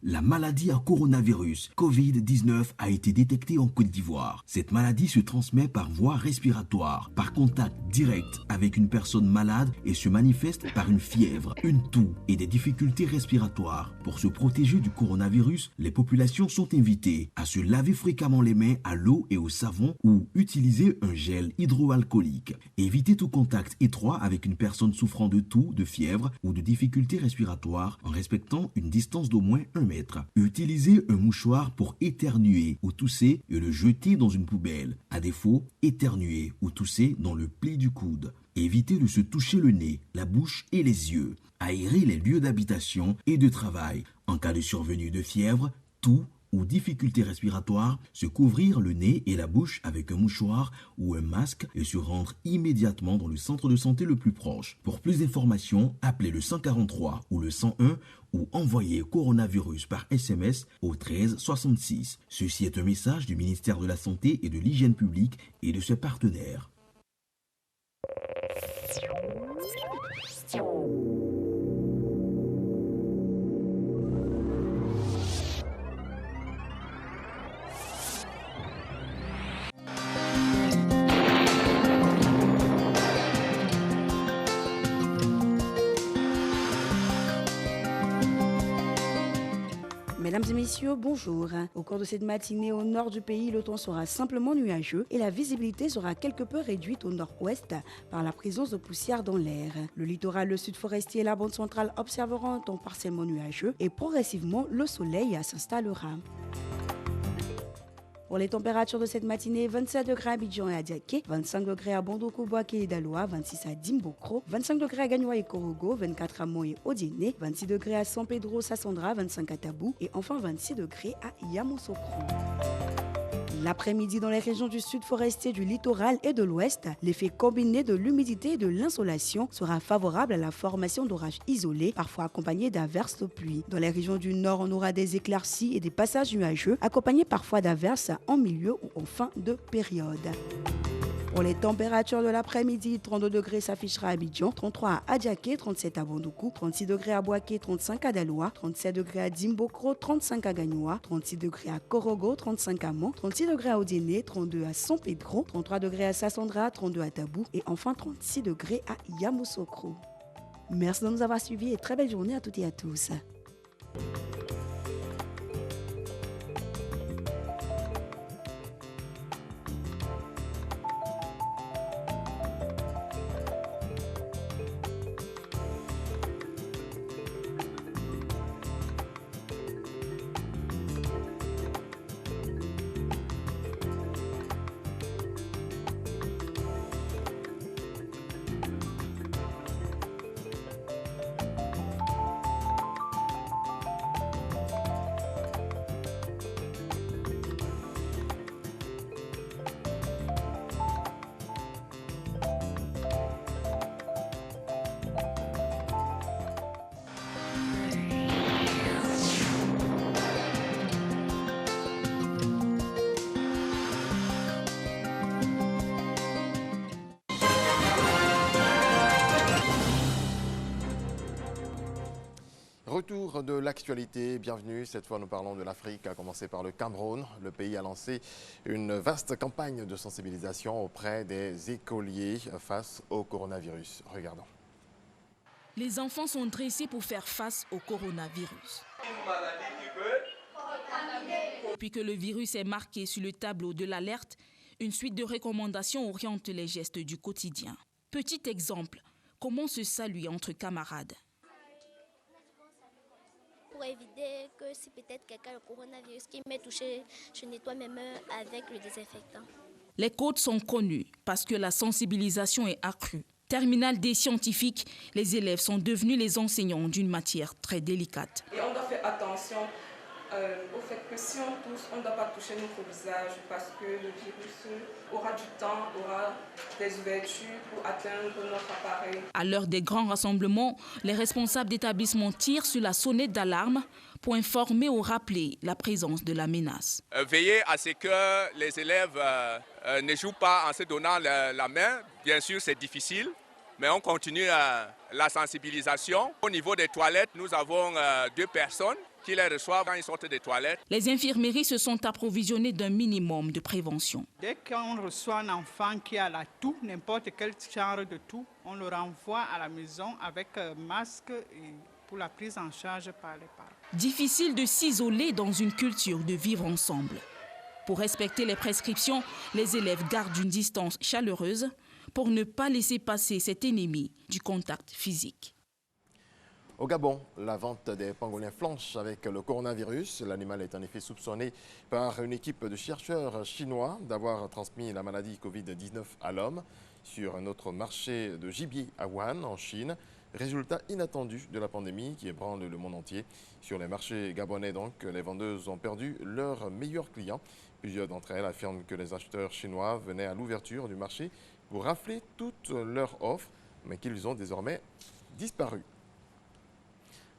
La maladie à coronavirus Covid-19 a été détectée en Côte d'Ivoire. Cette maladie se transmet par voie respiratoire, par contact direct avec une personne malade et se manifeste par une fièvre, une toux et des difficultés respiratoires. Pour se protéger du coronavirus, les populations sont invitées à se laver fréquemment les mains à l'eau et au savon ou utiliser un gel hydroalcoolique. Évitez tout contact étroit avec une personne souffrant de toux, de fièvre ou de difficultés respiratoires en respectant une distance d'au moins 1 mètre. mettre. Utilisez un mouchoir pour éternuer ou tousser et le jeter dans une poubelle. À défaut, éternuer ou tousser dans le pli du coude. Évitez de se toucher le nez, la bouche et les yeux. Aérez les lieux d'habitation et de travail. En cas de survenue de fièvre, toux ou difficultés respiratoires, se couvrir le nez et la bouche avec un mouchoir ou un masque et se rendre immédiatement dans le centre de santé le plus proche. Pour plus d'informations, appelez le 143 ou le 101 ou envoyez coronavirus par SMS au 13 66. Ceci est un message du ministère de la Santé et de l'Hygiène publique et de ses partenaires. Mesdames et messieurs, bonjour. Au cours de cette matinée, au nord du pays, le temps sera simplement nuageux et la visibilité sera quelque peu réduite au nord-ouest par la présence de poussière dans l'air. Le littoral, le sud forestier et la bande centrale observeront un temps partiellement nuageux et progressivement, le soleil s'installera. Pour les températures de cette matinée, 27 degrés à Abidjan et à Diaké, 25 degrés à Bondoukou, Boaké et Daloa, 26 à Dimbokro, 25 degrés à Gagnoa et Korogo, 24 à Mo et Odiene, 26 degrés à San Pedro, Sassandra, 25 à Tabou et enfin 26 degrés à Yamoussoukro. L'après-midi, dans les régions du sud forestier, du littoral et de l'ouest, l'effet combiné de l'humidité et de l'insolation sera favorable à la formation d'orages isolés, parfois accompagnés d'averses de pluie. Dans les régions du nord, on aura des éclaircies et des passages nuageux, accompagnés parfois d'averses en milieu ou en fin de période. Pour les températures de l'après-midi, 32 degrés s'affichera à Abidjan, 33 à Adiaké, 37 à Bondoukou, 36 degrés à Boaké, 35 à Daloa, 37 degrés à Dimbokro, 35 à Gagnoa, 36 degrés à Korogo, 35 à Mont, 36 degrés à Odiene, 32 à San Pedro, 33 degrés à Sassandra, 32 à Tabou et enfin 36 degrés à Yamoussoukro. Merci de nous avoir suivis et très belle journée à toutes et à tous. Retour de l'actualité, bienvenue. Cette fois, nous parlons de l'Afrique, à commencer par le Cameroun. Le pays a lancé une vaste campagne de sensibilisation auprès des écoliers face au coronavirus. Regardons. Les enfants sont dressés pour faire face au coronavirus. Depuis que le virus est marqué sur le tableau de l'alerte, une suite de recommandations oriente les gestes du quotidien. Petit exemple, comment se saluer entre camarades. Pour éviter que si peut-être quelqu'un a le coronavirus qui m'est touché, je nettoie mes mains avec le désinfectant. Les codes sont connus parce que la sensibilisation est accrue. Terminale des scientifiques, les élèves sont devenus les enseignants d'une matière très délicate. Et on doit faire attention au fait que si on tousse, on ne doit pas toucher notre visage parce que le virus aura du temps, aura des ouvertures pour atteindre notre appareil. À l'heure des grands rassemblements, les responsables d'établissements tirent sur la sonnette d'alarme pour informer ou rappeler la présence de la menace. Veillez à ce que les élèves ne jouent pas en se donnant la main. Bien sûr, c'est difficile, mais on continue la sensibilisation. Au niveau des toilettes, nous avons 2 personnes qui les reçoivent quand ils sortent des toilettes. Les infirmeries se sont approvisionnées d'un minimum de prévention. Dès qu'on reçoit un enfant qui a la toux, n'importe quel genre de toux, on le renvoie à la maison avec un masque pour la prise en charge par les parents. Difficile de s'isoler dans une culture de vivre ensemble. Pour respecter les prescriptions, les élèves gardent une distance chaleureuse pour ne pas laisser passer cet ennemi du contact physique. Au Gabon, la vente des pangolins flanche avec le coronavirus. L'animal est en effet soupçonné par une équipe de chercheurs chinois d'avoir transmis la maladie Covid-19 à l'homme sur un autre marché de gibier à Wuhan, en Chine. Résultat inattendu de la pandémie qui ébranle le monde entier. Sur les marchés gabonais, donc, les vendeuses ont perdu leurs meilleurs clients. Plusieurs d'entre elles affirment que les acheteurs chinois venaient à l'ouverture du marché pour rafler toutes leurs offres, mais qu'ils ont désormais disparu.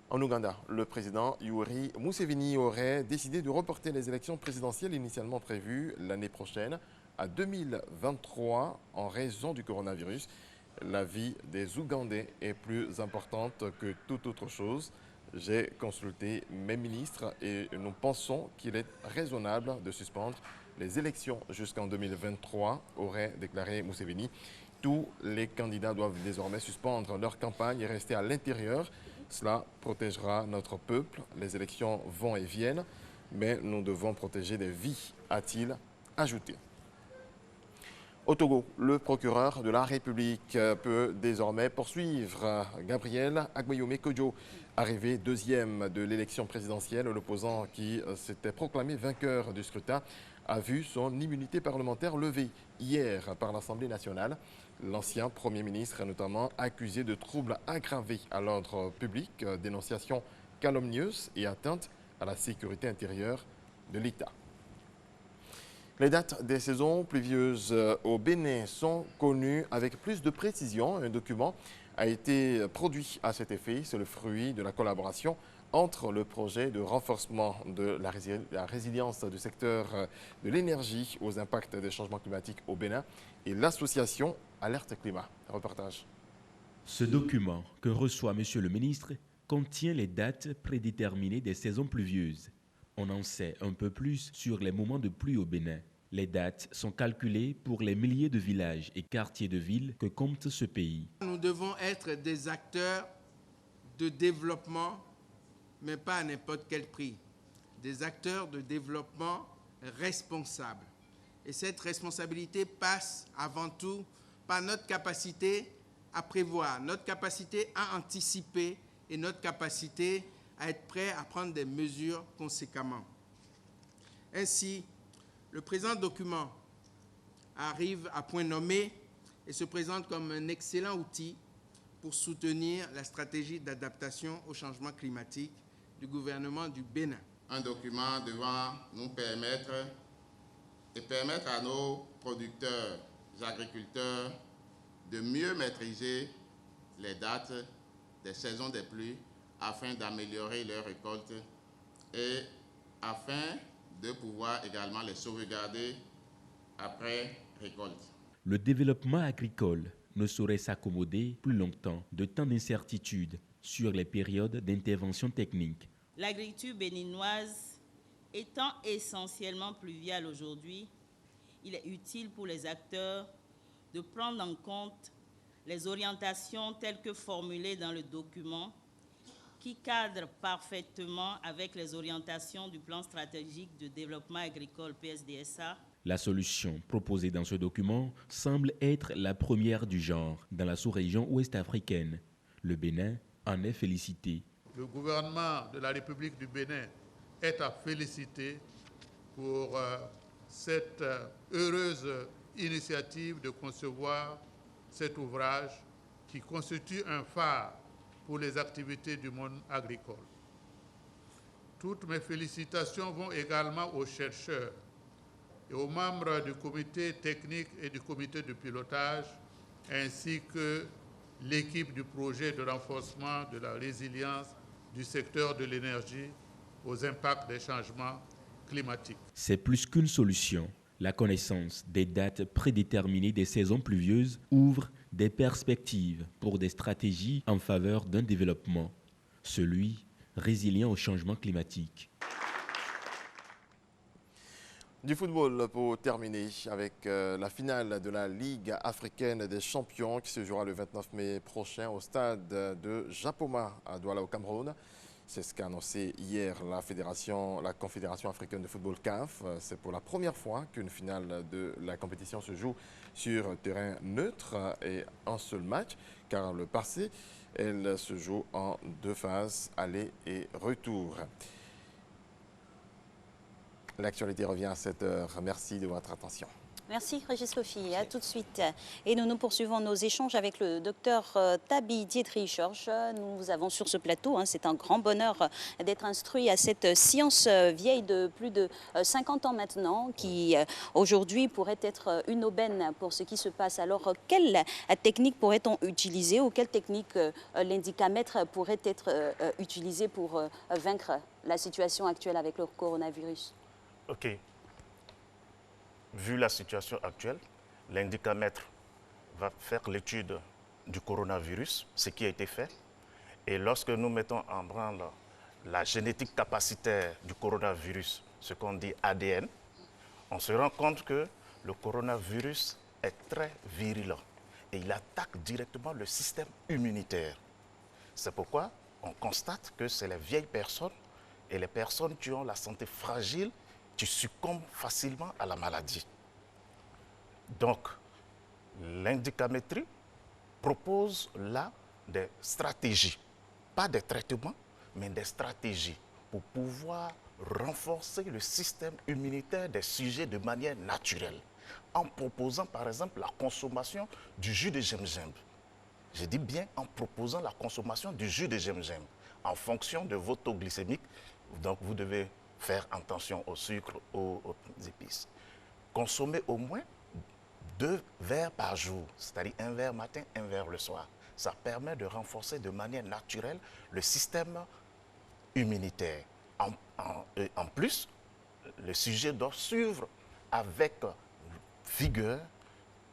En Ouganda, le président Yoweri Museveni aurait décidé de reporter les élections présidentielles initialement prévues l'année prochaine à 2023 en raison du coronavirus. La vie des Ougandais est plus importante que toute autre chose. J'ai consulté mes ministres et nous pensons qu'il est raisonnable de suspendre les élections jusqu'en 2023, aurait déclaré Museveni. Tous les candidats doivent désormais suspendre leur campagne et rester à l'intérieur. Cela protégera notre peuple. Les élections vont et viennent, mais nous devons protéger des vies, a-t-il ajouté. Au Togo, le procureur de la République peut désormais poursuivre Gabriel Agbayome Kodjo, arrivé deuxième de l'élection présidentielle. L'opposant qui s'était proclamé vainqueur du scrutin a vu son immunité parlementaire levée hier par l'Assemblée nationale. L'ancien Premier ministre est notamment accusé de troubles aggravés à l'ordre public, dénonciation calomnieuse et atteinte à la sécurité intérieure de l'État. Les dates des saisons pluvieuses au Bénin sont connues avec plus de précision. Un document a été produit à cet effet. C'est le fruit de la collaboration entre le projet de renforcement de la résilience du secteur de l'énergie aux impacts des changements climatiques au Bénin et l'association Alerte Climat. Reportage. Ce document que reçoit Monsieur le ministre contient les dates prédéterminées des saisons pluvieuses. On en sait un peu plus sur les moments de pluie au Bénin. Les dates sont calculées pour les milliers de villages et quartiers de ville que compte ce pays. Nous devons être des acteurs de développement, mais pas à n'importe quel prix. Des acteurs de développement responsables. Et cette responsabilité passe avant tout par notre capacité à prévoir, notre capacité à anticiper et notre capacité à être prêt à prendre des mesures conséquemment. Ainsi, le présent document arrive à point nommé et se présente comme un excellent outil pour soutenir la stratégie d'adaptation au changement climatique du gouvernement du Bénin. Un document devant nous permettre à nos producteurs, agriculteurs, de mieux maîtriser les dates des saisons des pluies afin d'améliorer leurs récoltes et afin de pouvoir également les sauvegarder après récolte. Le développement agricole ne saurait s'accommoder plus longtemps de tant d'incertitudes sur les périodes d'intervention technique. L'agriculture béninoise étant essentiellement pluviale aujourd'hui, il est utile pour les acteurs de prendre en compte les orientations telles que formulées dans le document qui cadrent parfaitement avec les orientations du plan stratégique de développement agricole PSDSA. La solution proposée dans ce document semble être la première du genre dans la sous-région ouest africaine. Le Bénin en est félicité. Le gouvernement de la République du Bénin est à féliciter pour cette heureuse initiative de concevoir cet ouvrage qui constitue un phare pour les activités du monde agricole. Toutes mes félicitations vont également aux chercheurs et aux membres du comité technique et du comité de pilotage, ainsi que l'équipe du projet de renforcement de la résilience du secteur de l'énergie aux impacts des changements climatiques. C'est plus qu'une solution. La connaissance des dates prédéterminées des saisons pluvieuses ouvre des perspectives pour des stratégies en faveur d'un développement, celui résilient au changement climatique. Du football pour terminer avec la finale de la Ligue africaine des champions qui se jouera le 29 mai prochain au stade de Japoma à Douala au Cameroun. C'est ce qu'a annoncé hier la Confédération africaine de football CAF. C'est pour la première fois qu'une finale de la compétition se joue sur terrain neutre et un seul match, car le passé, elle se joue en 2 phases, aller et retour. L'actualité revient à 7 h. Merci de votre attention. Merci Régis Kofi, à tout de suite. Et nous poursuivons nos échanges avec le docteur Tabi Diedry-Georges. Nous avons sur ce plateau, c'est un grand bonheur d'être instruit à cette science vieille de plus de 50 ans maintenant, qui aujourd'hui pourrait être une aubaine pour ce qui se passe. Alors, quelle technique pourrait-on utiliser ou quelle technique l'indicamètre pourrait être utilisé pour vaincre la situation actuelle avec le coronavirus? OK. Vu la situation actuelle, l'indicamètre va faire l'étude du coronavirus, ce qui a été fait. Et lorsque nous mettons en branle la génétique capacitaire du coronavirus, ce qu'on dit ADN, on se rend compte que le coronavirus est très virulent et il attaque directement le système immunitaire. C'est pourquoi on constate que c'est les vieilles personnes et les personnes qui ont la santé fragile qui succombent facilement à la maladie. Donc, l'indicamétrie propose là des stratégies, pas des traitements, mais des stratégies pour pouvoir renforcer le système immunitaire des sujets de manière naturelle, en proposant par exemple la consommation du jus de gingembre. Je dis bien en proposant la consommation du jus de gingembre en fonction de votre taux glycémique. Donc, vous devez faire attention au sucre, aux épices. Consommez au moins 2 verres par jour, c'est-à-dire 1 verre matin, 1 verre le soir. Ça permet de renforcer de manière naturelle le système immunitaire. En plus, le sujet doit suivre avec vigueur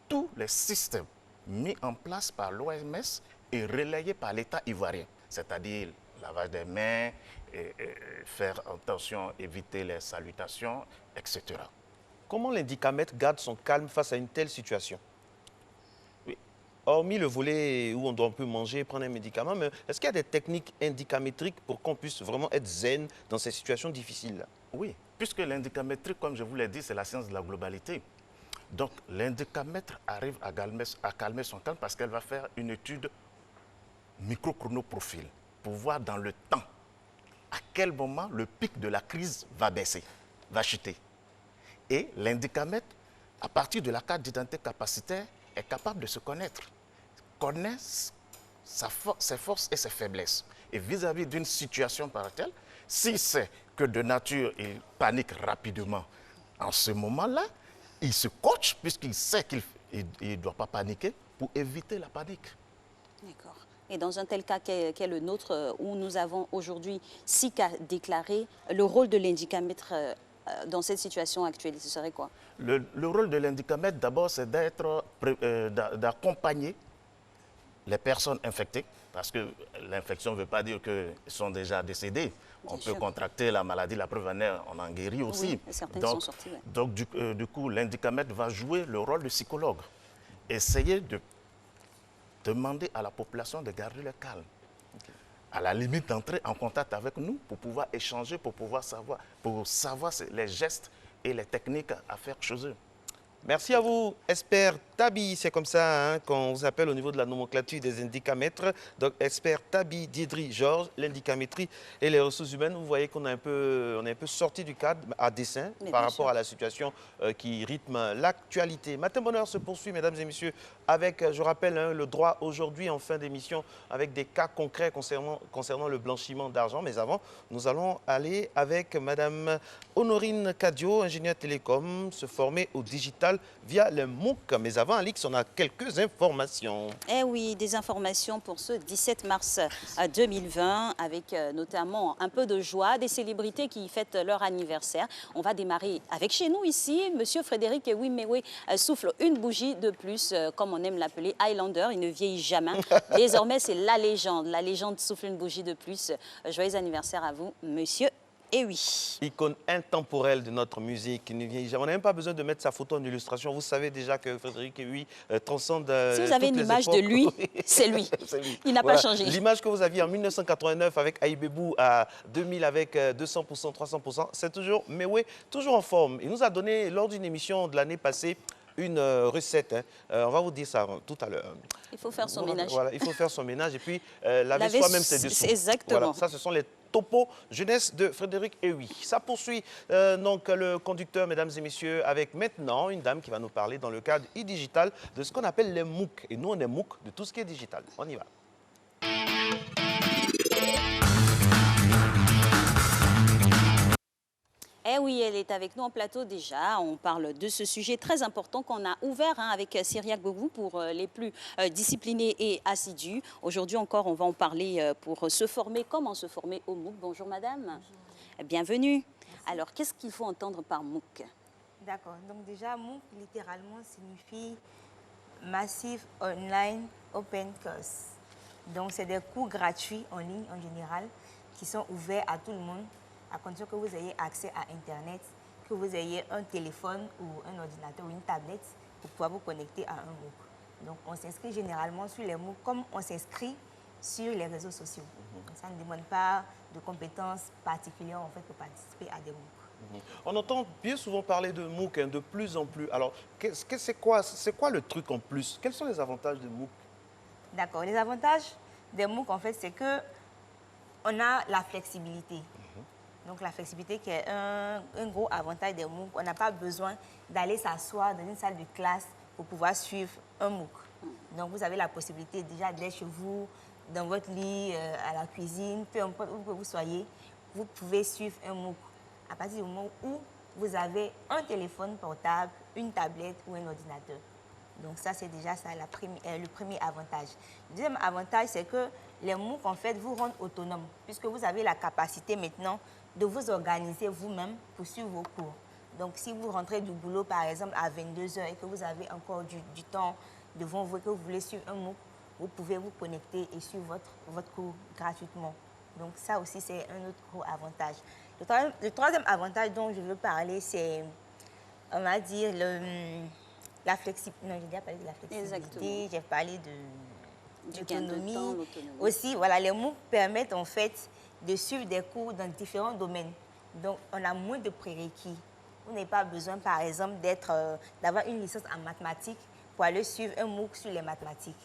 tous les systèmes mis en place par l'OMS et relayés par l'État ivoirien, c'est-à-dire lavage des mains, et faire attention, éviter les salutations, etc. Comment l'indicamètre garde son calme face à une telle situation? Oui. Hormis le volet où on peut manger, prendre un médicament, mais est-ce qu'il y a des techniques indicamétriques pour qu'on puisse vraiment être zen dans ces situations difficiles-là? Oui, puisque l'indicamétrie, comme je vous l'ai dit, c'est la science de la globalité. Donc l'indicamètre arrive à calmer son calme parce qu'elle va faire une étude microchronoprofil pour voir dans le temps à quel moment le pic de la crise va baisser, va chuter. Et l'indicamètre, à partir de la carte d'identité capacitaire, est capable de se connaître, connaît ses forces et ses faiblesses. Et vis-à-vis d'une situation par telle, si c'est que de nature il panique rapidement, en ce moment-là, il se coach puisqu'il sait qu'il ne doit pas paniquer pour éviter la panique. D'accord. Et dans un tel cas qu'est le nôtre, où nous avons aujourd'hui 6 cas déclarés, le rôle de l'indicamètre dans cette situation actuelle, ce serait quoi? Le rôle de l'indicamètre, d'abord, c'est d'accompagner les personnes infectées, parce que l'infection ne veut pas dire qu'ils sont déjà décédés. On peut contracter la maladie, la preuve en est, on en guérit aussi. Oui, certaines sont sorties. Ouais. Donc, du coup, l'indicamètre va jouer le rôle de psychologue. Essayer de demander à la population de garder le calme. À la limite d'entrer en contact avec nous pour pouvoir échanger, pour savoir les gestes et les techniques à faire chez eux. Merci à vous, expert Tabi, c'est comme ça qu'on vous appelle au niveau de la nomenclature des indicamètres. Donc, expert Tabi Diedry-Georges, l'indicamétrie et les ressources humaines. Vous voyez qu'on est un peu sorti du cadre à dessein par rapport à la situation qui rythme l'actualité. Matin Bonheur se poursuit, mesdames et messieurs, avec, je rappelle, le droit aujourd'hui en fin d'émission, avec des cas concrets concernant le blanchiment d'argent. Mais avant, nous allons aller avec madame Honorine Cadio, ingénieure télécom, se former au digital via le MOOC. Mais avant, Alix, on a quelques informations. Eh oui, des informations pour ce 17 mars 2020, avec notamment un peu de joie, des célébrités qui fêtent leur anniversaire. On va démarrer avec chez nous ici. Monsieur Frédéric Ewimewe souffle une bougie de plus, comme on aime l'appeler, Highlander. Il ne vieillit jamais. Désormais, c'est la légende. La légende souffle une bougie de plus. Joyeux anniversaire à vous, monsieur Et oui. Icône intemporelle de notre musique, qui ne vieillit jamais. On n'a même pas besoin de mettre sa photo en illustration. Vous savez déjà que Frédéric Ewi transcende Si vous avez une image de lui, c'est lui. Il n'a pas changé. L'image que vous aviez en 1989 avec Aïbebou, à 2000 avec 200%, 300%, c'est toujours Mewé, toujours en forme. Il nous a donné, lors d'une émission de l'année passée, une recette. On va vous dire ça tout à l'heure. Il faut faire son ménage. Voilà, il faut faire son ménage et puis laver soi-même ses dessous. Exactement. Voilà, ça, ce sont les topos jeunesse de Frédéric Ewi. Ça poursuit donc le conducteur, mesdames et messieurs, avec maintenant une dame qui va nous parler dans le cadre e-digital de ce qu'on appelle les MOOC. Et nous, on est MOOC de tout ce qui est digital. On y va. Eh oui, elle est avec nous en plateau déjà. On parle de ce sujet très important qu'on a ouvert avec Cyriaque Bogou pour les plus disciplinés et assidus. Aujourd'hui encore, on va en parler pour se former. Comment se former au MOOC? Bonjour madame. Bonjour. Bienvenue. Alors, qu'est-ce qu'il faut entendre par MOOC? D'accord. Donc déjà, MOOC, littéralement, signifie Massive Online Open Course. Donc, c'est des cours gratuits en ligne en général qui sont ouverts à tout le monde, à condition que vous ayez accès à Internet, que vous ayez un téléphone ou un ordinateur ou une tablette pour pouvoir vous connecter à un MOOC. Donc, on s'inscrit généralement sur les MOOC comme on s'inscrit sur les réseaux sociaux. Donc, ça ne demande pas de compétences particulières en fait, pour participer à des MOOC. On entend bien souvent parler de MOOC de plus en plus. Alors, c'est quoi le truc en plus? Quels sont les avantages de MOOC? D'accord. Les avantages des MOOC, en fait, c'est que on a la flexibilité. Donc, la flexibilité qui est un gros avantage des MOOC. On n'a pas besoin d'aller s'asseoir dans une salle de classe pour pouvoir suivre un MOOC. Donc, vous avez la possibilité déjà d'être chez vous, dans votre lit, à la cuisine, peu importe où vous soyez, vous pouvez suivre un MOOC à partir du moment où vous avez un téléphone portable, une tablette ou un ordinateur. Donc ça, c'est déjà ça, le premier avantage. Le deuxième avantage, c'est que les MOOC, en fait, vous rendent autonome, puisque vous avez la capacité maintenant de vous organiser vous-même pour suivre vos cours. Donc, si vous rentrez du boulot, par exemple, à 22 h et que vous avez encore du temps devant vous et que vous voulez suivre un MOOC, vous pouvez vous connecter et suivre votre cours gratuitement. Donc, ça aussi, c'est un autre gros avantage. Le troisième avantage dont je veux parler, c'est, on va dire, la flexibilité. Non, j'ai déjà parlé de la flexibilité, j'ai parlé de l'autonomie. Aussi, voilà, les MOOC permettent en fait de suivre des cours dans différents domaines. Donc, on a moins de prérequis. Vous n'avez pas besoin, par exemple, d'avoir une licence en mathématiques pour aller suivre un MOOC sur les mathématiques.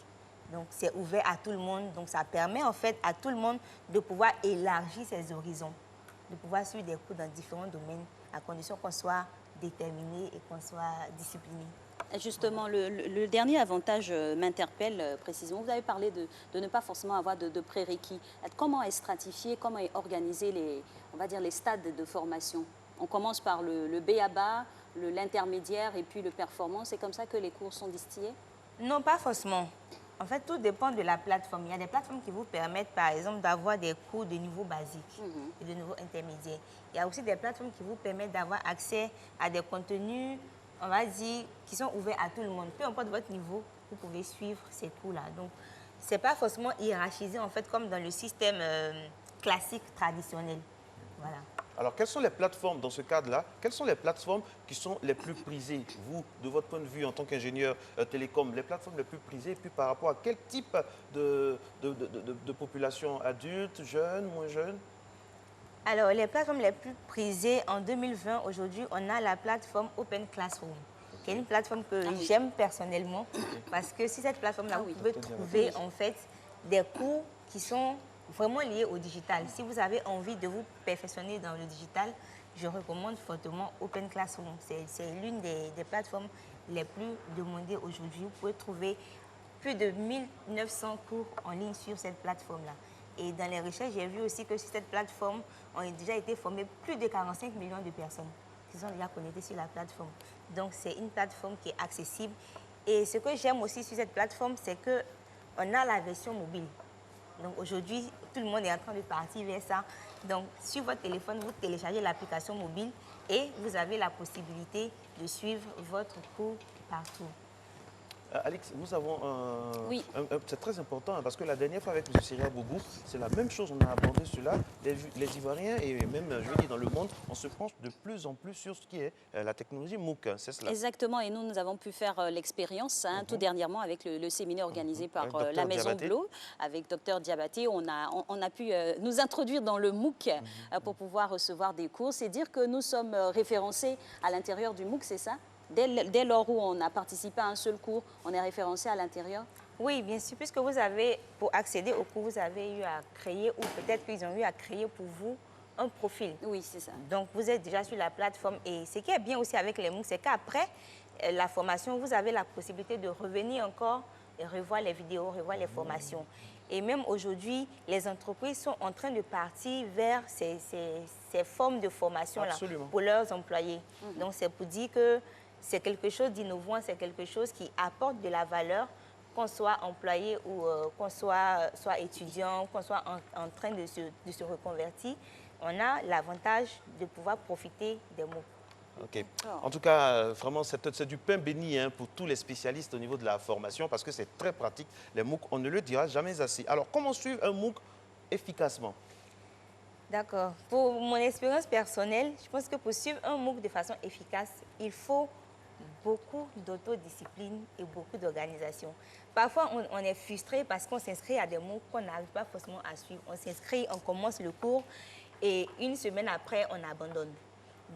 Donc, c'est ouvert à tout le monde. Donc, ça permet en fait à tout le monde de pouvoir élargir ses horizons, de pouvoir suivre des cours dans différents domaines, à condition qu'on soit déterminé et qu'on soit discipliné. Justement, le dernier avantage m'interpelle précisément. Vous avez parlé de ne pas forcément avoir de prérequis. Comment est stratifié, comment est organisé les stades de formation? On commence par le B.A.B.A., l'intermédiaire et puis le performance. C'est comme ça que les cours sont distillés? Non, pas forcément. En fait, tout dépend de la plateforme. Il y a des plateformes qui vous permettent, par exemple, d'avoir des cours de niveau basique et de niveau intermédiaire. Il y a aussi des plateformes qui vous permettent d'avoir accès à des contenus, on va dire, qui sont ouverts à tout le monde. Peu importe votre niveau, vous pouvez suivre ces cours-là. Donc, ce n'est pas forcément hiérarchisé, en fait, comme dans le système classique, traditionnel. Voilà. Alors, quelles sont les plateformes dans ce cadre-là? Quelles sont les plateformes qui sont les plus prisées, vous, de votre point de vue en tant qu'ingénieur télécom, les plateformes les plus prisées, et puis par rapport à quel type de population? Adulte, jeune, moins jeune? Alors, les plateformes les plus prisées en 2020, aujourd'hui, on a la plateforme Open Classroom, qui est une plateforme que j'aime personnellement, parce que sur cette plateforme-là, vous pouvez trouver en fait des cours qui sont vraiment liés au digital. Si vous avez envie de vous perfectionner dans le digital, je recommande fortement Open Classroom. C'est l'une des plateformes les plus demandées aujourd'hui. Vous pouvez trouver plus de 1900 cours en ligne sur cette plateforme-là. Et dans les recherches, j'ai vu aussi que sur cette plateforme, on a déjà été formé plus de 45 millions de personnes qui sont déjà connectées sur la plateforme. Donc, c'est une plateforme qui est accessible. Et ce que j'aime aussi sur cette plateforme, c'est qu'on a la version mobile. Donc, aujourd'hui, tout le monde est en train de partir vers ça. Donc, sur votre téléphone, vous téléchargez l'application mobile et vous avez la possibilité de suivre votre cours partout. Alex, nous avons Oui. c'est très important hein, parce que la dernière fois avec M. Syria Boubou, c'est la même chose, on a abordé cela. Les Ivoiriens et même, je veux dire, dans le monde, on se penche de plus en plus sur ce qui est la technologie MOOC, c'est cela. Exactement, et nous avons pu faire l'expérience tout dernièrement avec le séminaire organisé par Avec la Dr. Maison Diabaté. Bleue, avec Dr Diabaté. On a pu nous introduire dans le MOOC pour pouvoir recevoir des cours. C'est dire que nous sommes référencés à l'intérieur du MOOC, c'est ça? Dès lors où on a participé à un seul cours, on est référencé à l'intérieur? Oui, bien sûr, puisque vous avez, pour accéder au cours, vous avez eu à créer, ou peut-être qu'ils ont eu à créer pour vous un profil. Oui, c'est ça. Donc, vous êtes déjà sur la plateforme. Et ce qui est bien aussi avec les MOOC, c'est qu'après la formation, vous avez la possibilité de revenir encore et revoir les vidéos, revoir les formations. Et même aujourd'hui, les entreprises sont en train de partir vers ces formes de formation-là pour leurs employés. Donc, c'est pour dire que c'est quelque chose d'innovant, c'est quelque chose qui apporte de la valeur, qu'on soit employé ou qu'on soit étudiant, qu'on soit en train de se reconvertir. On a l'avantage de pouvoir profiter des MOOC. Ok. En tout cas, vraiment, c'est du pain béni hein, pour tous les spécialistes au niveau de la formation parce que c'est très pratique. Les MOOC, on ne le dira jamais assez. Alors, comment suivre un MOOC efficacement? D'accord. Pour mon expérience personnelle, je pense que pour suivre un MOOC de façon efficace, il faut beaucoup d'autodiscipline et beaucoup d'organisation. Parfois, on est frustré parce qu'on s'inscrit à des MOOC qu'on n'arrive pas forcément à suivre. On s'inscrit, on commence le cours et une semaine après, on abandonne.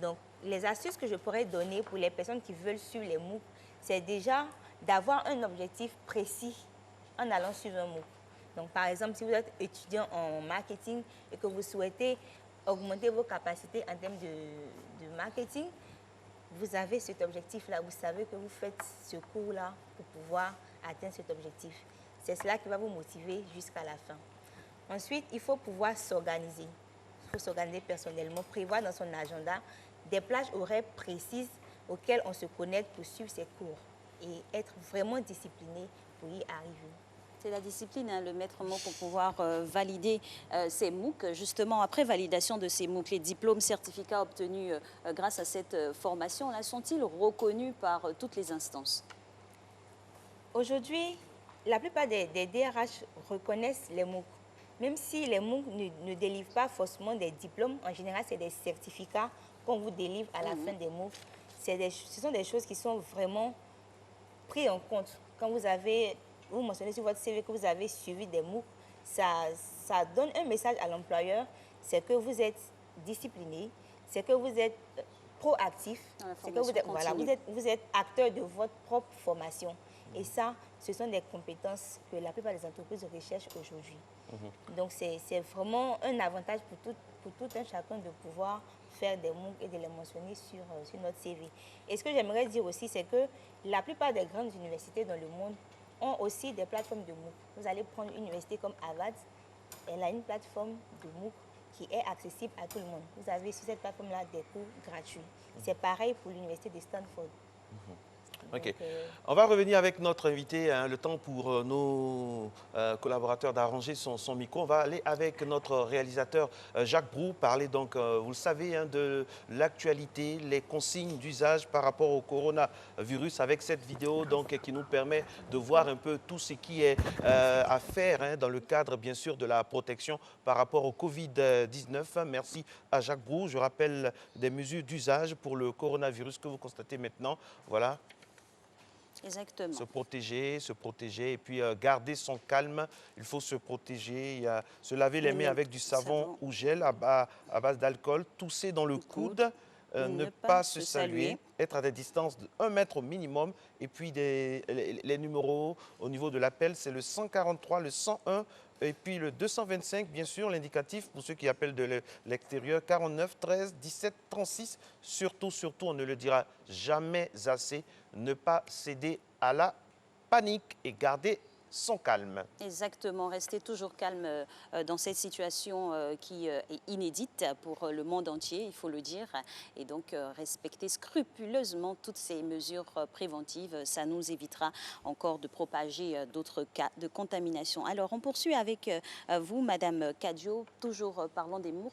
Donc, les astuces que je pourrais donner pour les personnes qui veulent suivre les MOOC, c'est déjà d'avoir un objectif précis en allant suivre un MOOC. Donc, par exemple, si vous êtes étudiant en marketing et que vous souhaitez augmenter vos capacités en termes de marketing, vous avez cet objectif-là. Vous savez que vous faites ce cours-là pour pouvoir atteindre cet objectif. C'est cela qui va vous motiver jusqu'à la fin. Ensuite, il faut pouvoir s'organiser. Il faut s'organiser personnellement, prévoir dans son agenda des plages horaires précises auxquelles on se connecte pour suivre ses cours et être vraiment discipliné pour y arriver. C'est la discipline, hein, le maître mot pour pouvoir valider ces MOOC. Justement, après validation de ces MOOC, les diplômes, certificats obtenus grâce à cette formation-là, sont-ils reconnus par toutes les instances? Aujourd'hui, la plupart des DRH reconnaissent les MOOC. Même si les MOOC ne délivrent pas forcément des diplômes, en général, c'est des certificats qu'on vous délivre à la fin des MOOC. Ce sont des choses qui sont vraiment prises en compte. Quand vous mentionnez sur votre CV que vous avez suivi des MOOC, ça donne un message à l'employeur, c'est que vous êtes discipliné, c'est que vous êtes proactif, c'est que vous êtes acteur de votre propre formation. Et ça, ce sont des compétences que la plupart des entreprises recherchent aujourd'hui. Donc, c'est vraiment un avantage pour tout un chacun de pouvoir faire des MOOC et de les mentionner sur notre CV. Et ce que j'aimerais dire aussi, c'est que la plupart des grandes universités dans le monde ont aussi des plateformes de MOOC. Vous allez prendre une université comme Harvard, elle a une plateforme de MOOC qui est accessible à tout le monde. Vous avez sur cette plateforme-là des cours gratuits. C'est pareil pour l'université de Stanford. Ok. On va revenir avec notre invité, hein, le temps pour nos collaborateurs d'arranger son micro. On va aller avec notre réalisateur Jacques Brou, parler donc, vous le savez, hein, de l'actualité, les consignes d'usage par rapport au coronavirus avec cette vidéo donc, qui nous permet de voir un peu tout ce qui est à faire hein, dans le cadre bien sûr de la protection par rapport au Covid-19. Merci à Jacques Brou. Je rappelle des mesures d'usage pour le coronavirus que vous constatez maintenant. Voilà. Exactement. Se protéger et puis garder son calme. Il faut se protéger, se laver les mains avec du savon ou gel à base d'alcool, tousser dans le coude, ne pas se saluer, être à des distances de 1 mètre au minimum. Et puis les numéros au niveau de l'appel, c'est le 143, le 101 et puis le 225, bien sûr, l'indicatif pour ceux qui appellent de l'extérieur, 49 13 17 36. Surtout, on ne le dira jamais assez, ne pas céder à la panique et garder sont calmes. Exactement, rester toujours calme dans cette situation qui est inédite pour le monde entier, il faut le dire. Et donc respecter scrupuleusement toutes ces mesures préventives, ça nous évitera encore de propager d'autres cas de contamination. Alors on poursuit avec vous, Madame Kadio, toujours parlant des MOOC.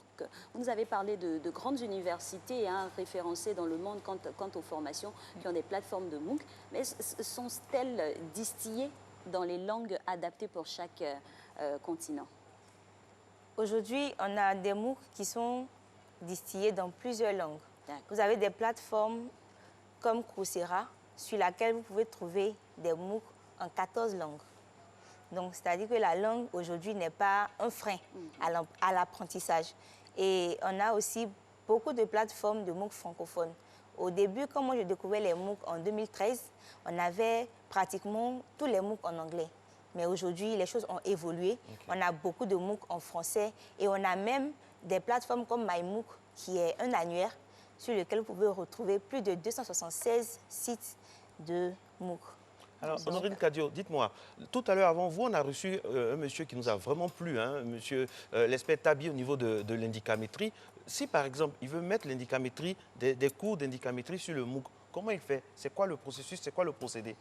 Vous nous avez parlé de grandes universités référencées dans le monde quant aux formations qui ont des plateformes de MOOC, mais sont-elles distillées dans les langues adaptées pour chaque continent? Aujourd'hui, on a des MOOC qui sont distillés dans plusieurs langues. Vous avez des plateformes comme Coursera, sur laquelle vous pouvez trouver des MOOC en 14 langues. Donc, c'est-à-dire que la langue, aujourd'hui, n'est pas un frein à l'apprentissage. Et on a aussi beaucoup de plateformes de MOOC francophones. Au début, quand moi, je découvrais les MOOC en 2013, on avait pratiquement tous les MOOC en anglais. Mais aujourd'hui, les choses ont évolué. On a beaucoup de MOOC en français et on a même des plateformes comme MyMOOC, qui est un annuaire sur lequel vous pouvez retrouver plus de 276 sites de MOOC. Alors, Honorine Kadio, dites-moi, tout à l'heure avant vous, on a reçu un monsieur qui nous a vraiment plu, monsieur l'expert Tabi au niveau de l'indicamétrie. Si par exemple, il veut mettre l'indicamétrie, des cours d'indicamétrie sur le MOOC, comment il fait? C'est quoi le processus? C'est quoi le procédé?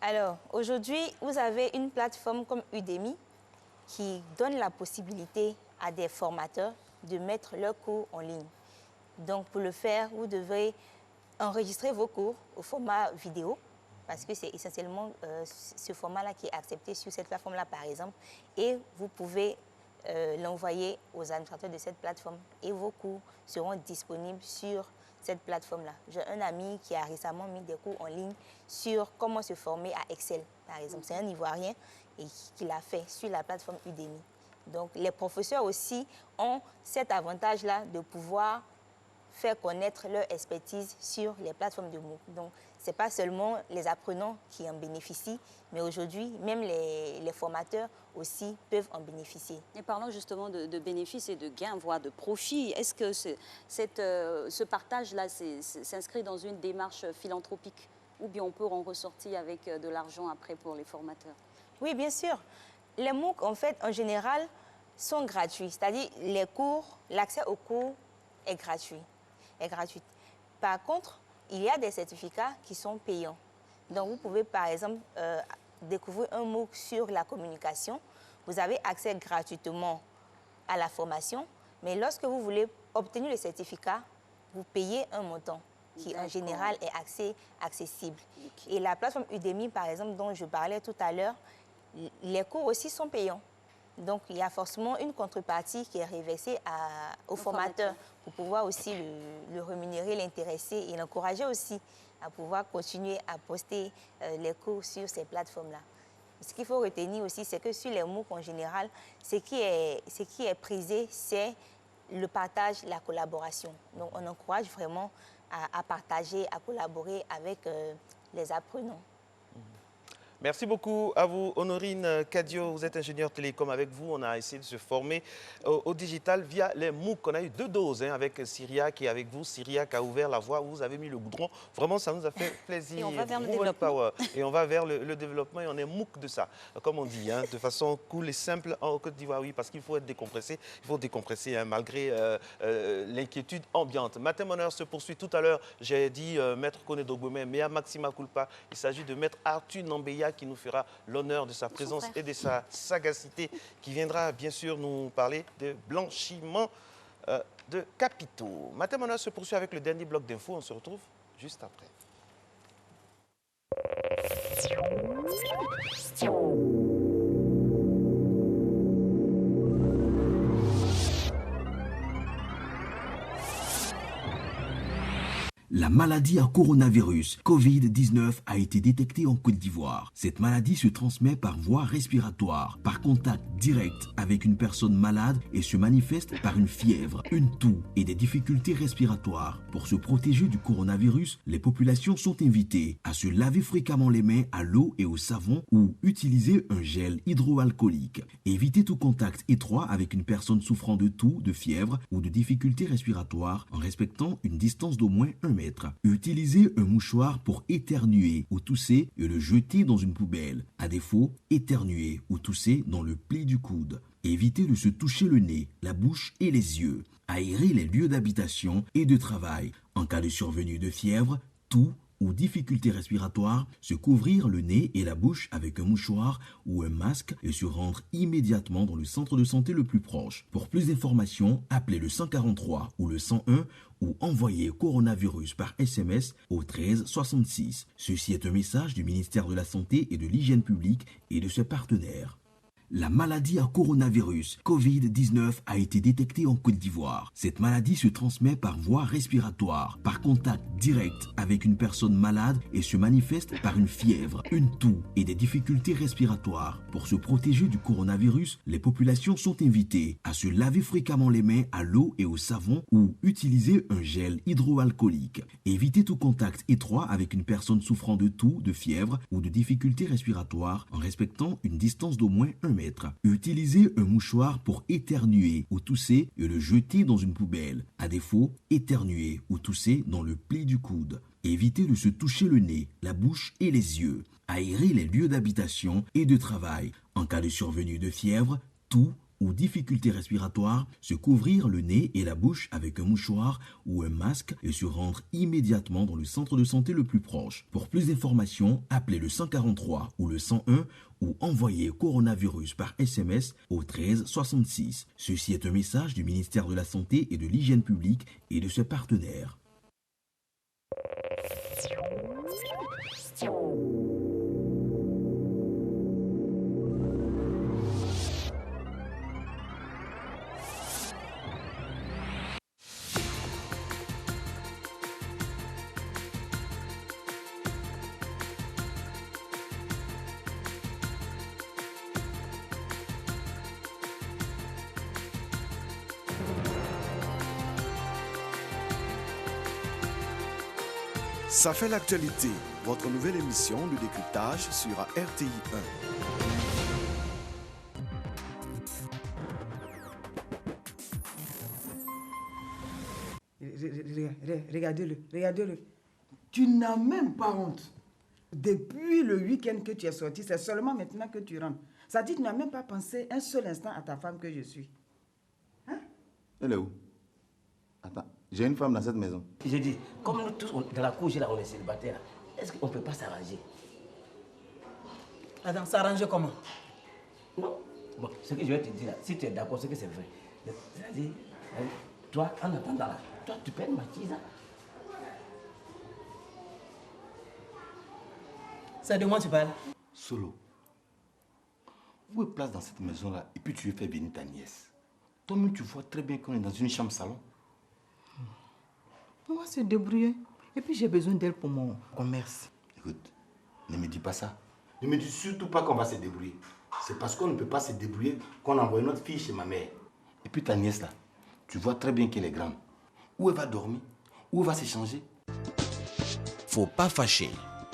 Alors, aujourd'hui, vous avez une plateforme comme Udemy qui donne la possibilité à des formateurs de mettre leurs cours en ligne. Donc, pour le faire, vous devez enregistrer vos cours au format vidéo, parce que c'est essentiellement ce format-là qui est accepté sur cette plateforme-là, par exemple, et vous pouvez l'envoyer aux administrateurs de cette plateforme et vos cours seront disponibles sur cette plateforme-là. J'ai un ami qui a récemment mis des cours en ligne sur comment se former à Excel, par exemple. C'est un Ivoirien et qui l'a fait sur la plateforme Udemy. Donc, les professeurs aussi ont cet avantage-là de pouvoir faire connaître leur expertise sur les plateformes de MOOC. Donc, ce n'est pas seulement les apprenants qui en bénéficient, mais aujourd'hui, même les formateurs aussi peuvent en bénéficier. Et parlons justement de bénéfices et de gains, voire de profits. Est-ce que ce partage-là s'inscrit dans une démarche philanthropique ou bien on peut en ressortir avec de l'argent après pour les formateurs? Oui, bien sûr. Les MOOC, en fait, en général, sont gratuits. C'est-à-dire, les cours, l'accès aux cours est gratuit. Par contre, il y a des certificats qui sont payants. Donc, vous pouvez, par exemple, découvrir un MOOC sur la communication. Vous avez accès gratuitement à la formation, mais lorsque vous voulez obtenir le certificat, vous payez un montant qui, en général, est accessible. Et la plateforme Udemy, par exemple, dont je parlais tout à l'heure, les cours aussi sont payants. Donc, il y a forcément une contrepartie qui est reversée au formateur pour pouvoir aussi le rémunérer, l'intéresser et l'encourager aussi à pouvoir continuer à poster les cours sur ces plateformes-là. Ce qu'il faut retenir aussi, c'est que sur les MOOC en général, ce qui est prisé, c'est le partage, la collaboration. Donc, on encourage vraiment à partager, à collaborer avec les apprenants. Merci beaucoup à vous, Honorine Kadio. Vous êtes ingénieur télécom. Avec vous, on a essayé de se former au digital via les MOOC. On a eu 2 doses avec Syria qui est avec vous. Syria qui a ouvert la voie, vous avez mis le goudron. Vraiment, ça nous a fait plaisir. Et on va vers le développement. Et on va vers le développement et on est MOOC de ça. Comme on dit, de façon cool et simple en Côte d'Ivoire, oui, parce qu'il faut être décompressé. Il faut décompresser malgré l'inquiétude ambiante. Matin Bonheur se poursuit tout à l'heure. J'ai dit Maître Kone Dogbomé, Mea Maxima Culpa. Il s'agit de Maître Arthur Nambeya qui nous fera l'honneur de sa présence et de sa sagacité, qui viendra bien sûr nous parler de blanchiment de capitaux. Matin Bonheur se poursuit avec le dernier bloc d'infos. On se retrouve juste après. La maladie à coronavirus Covid-19 a été détectée en Côte d'Ivoire. Cette maladie se transmet par voie respiratoire, par contact direct avec une personne malade et se manifeste par une fièvre, une toux et des difficultés respiratoires. Pour se protéger du coronavirus, les populations sont invitées à se laver fréquemment les mains à l'eau et au savon ou utiliser un gel hydroalcoolique. Évitez tout contact étroit avec une personne souffrant de toux, de fièvre ou de difficultés respiratoires en respectant une distance d'au moins 1 mètre. Utilisez un mouchoir pour éternuer ou tousser et le jeter dans une poubelle. À défaut, éternuer ou tousser dans le pli du coude. Évitez de se toucher le nez, la bouche et les yeux. Aérez les lieux d'habitation et de travail. En cas de survenue de fièvre, toux ou difficultés respiratoires, se couvrir le nez et la bouche avec un mouchoir ou un masque et se rendre immédiatement dans le centre de santé le plus proche. Pour plus d'informations, appelez le 143 ou le 101 ou envoyez coronavirus par SMS au 13 66. Ceci est un message du ministère de la Santé et de l'Hygiène publique et de ses partenaires. La maladie à coronavirus Covid-19 a été détectée en Côte d'Ivoire. Cette maladie se transmet par voie respiratoire, par contact direct avec une personne malade et se manifeste par une fièvre, une toux et des difficultés respiratoires. Pour se protéger du coronavirus, les populations sont invitées à se laver fréquemment les mains à l'eau et au savon ou utiliser un gel hydroalcoolique. Évitez tout contact étroit avec une personne souffrant de toux, de fièvre ou de difficultés respiratoires en respectant une distance d'au moins 1 mètre. Utilisez un mouchoir pour éternuer ou tousser et le jeter dans une poubelle. À défaut, éternuer ou tousser dans le pli du coude. Évitez de se toucher le nez, la bouche et les yeux. Aérez les lieux d'habitation et de travail. En cas de survenue de fièvre, toux ou difficultés respiratoires, se couvrir le nez et la bouche avec un mouchoir ou un masque et se rendre immédiatement dans le centre de santé le plus proche. Pour plus d'informations, appelez le 143 ou le 101 ou envoyez coronavirus par SMS au 13 66. Ceci est un message du ministère de la Santé et de l'Hygiène publique et de ses partenaires. Ça fait l'actualité, votre nouvelle émission de décryptage sur RTI 1. Regardez-le. Tu n'as même pas honte. Depuis le week-end que tu es sorti, c'est seulement maintenant que tu rentres. Ça dit que tu n'as même pas pensé un seul instant à ta femme que je suis. Hein? Elle est où? Attends, j'ai une femme dans cette maison. J'ai dit, comme nous tous, dans la couche, là, on est célibataires, est-ce qu'on ne peut pas s'arranger? Attends, s'arranger comment? Non. Bon, ce que je vais te dire là, si tu es d'accord, c'est que c'est vrai. C'est-à-dire, toi, en attendant là, toi, tu perds ma tisa. C'est de moi tu parles? Solo. Où est place dans cette maison-là et puis tu veux faire venir ta nièce? Toi-même, tu vois très bien qu'on est dans une chambre-salon. On va se débrouiller. Et puis j'ai besoin d'elle pour mon commerce. Écoute, ne me dis pas ça. Ne me dis surtout pas qu'on va se débrouiller. C'est parce qu'on ne peut pas se débrouiller qu'on a envoyé notre fille chez ma mère. Et puis ta nièce là, tu vois très bien qu'elle est grande. Où elle va dormir? Où elle va s'échanger? Faut pas fâcher.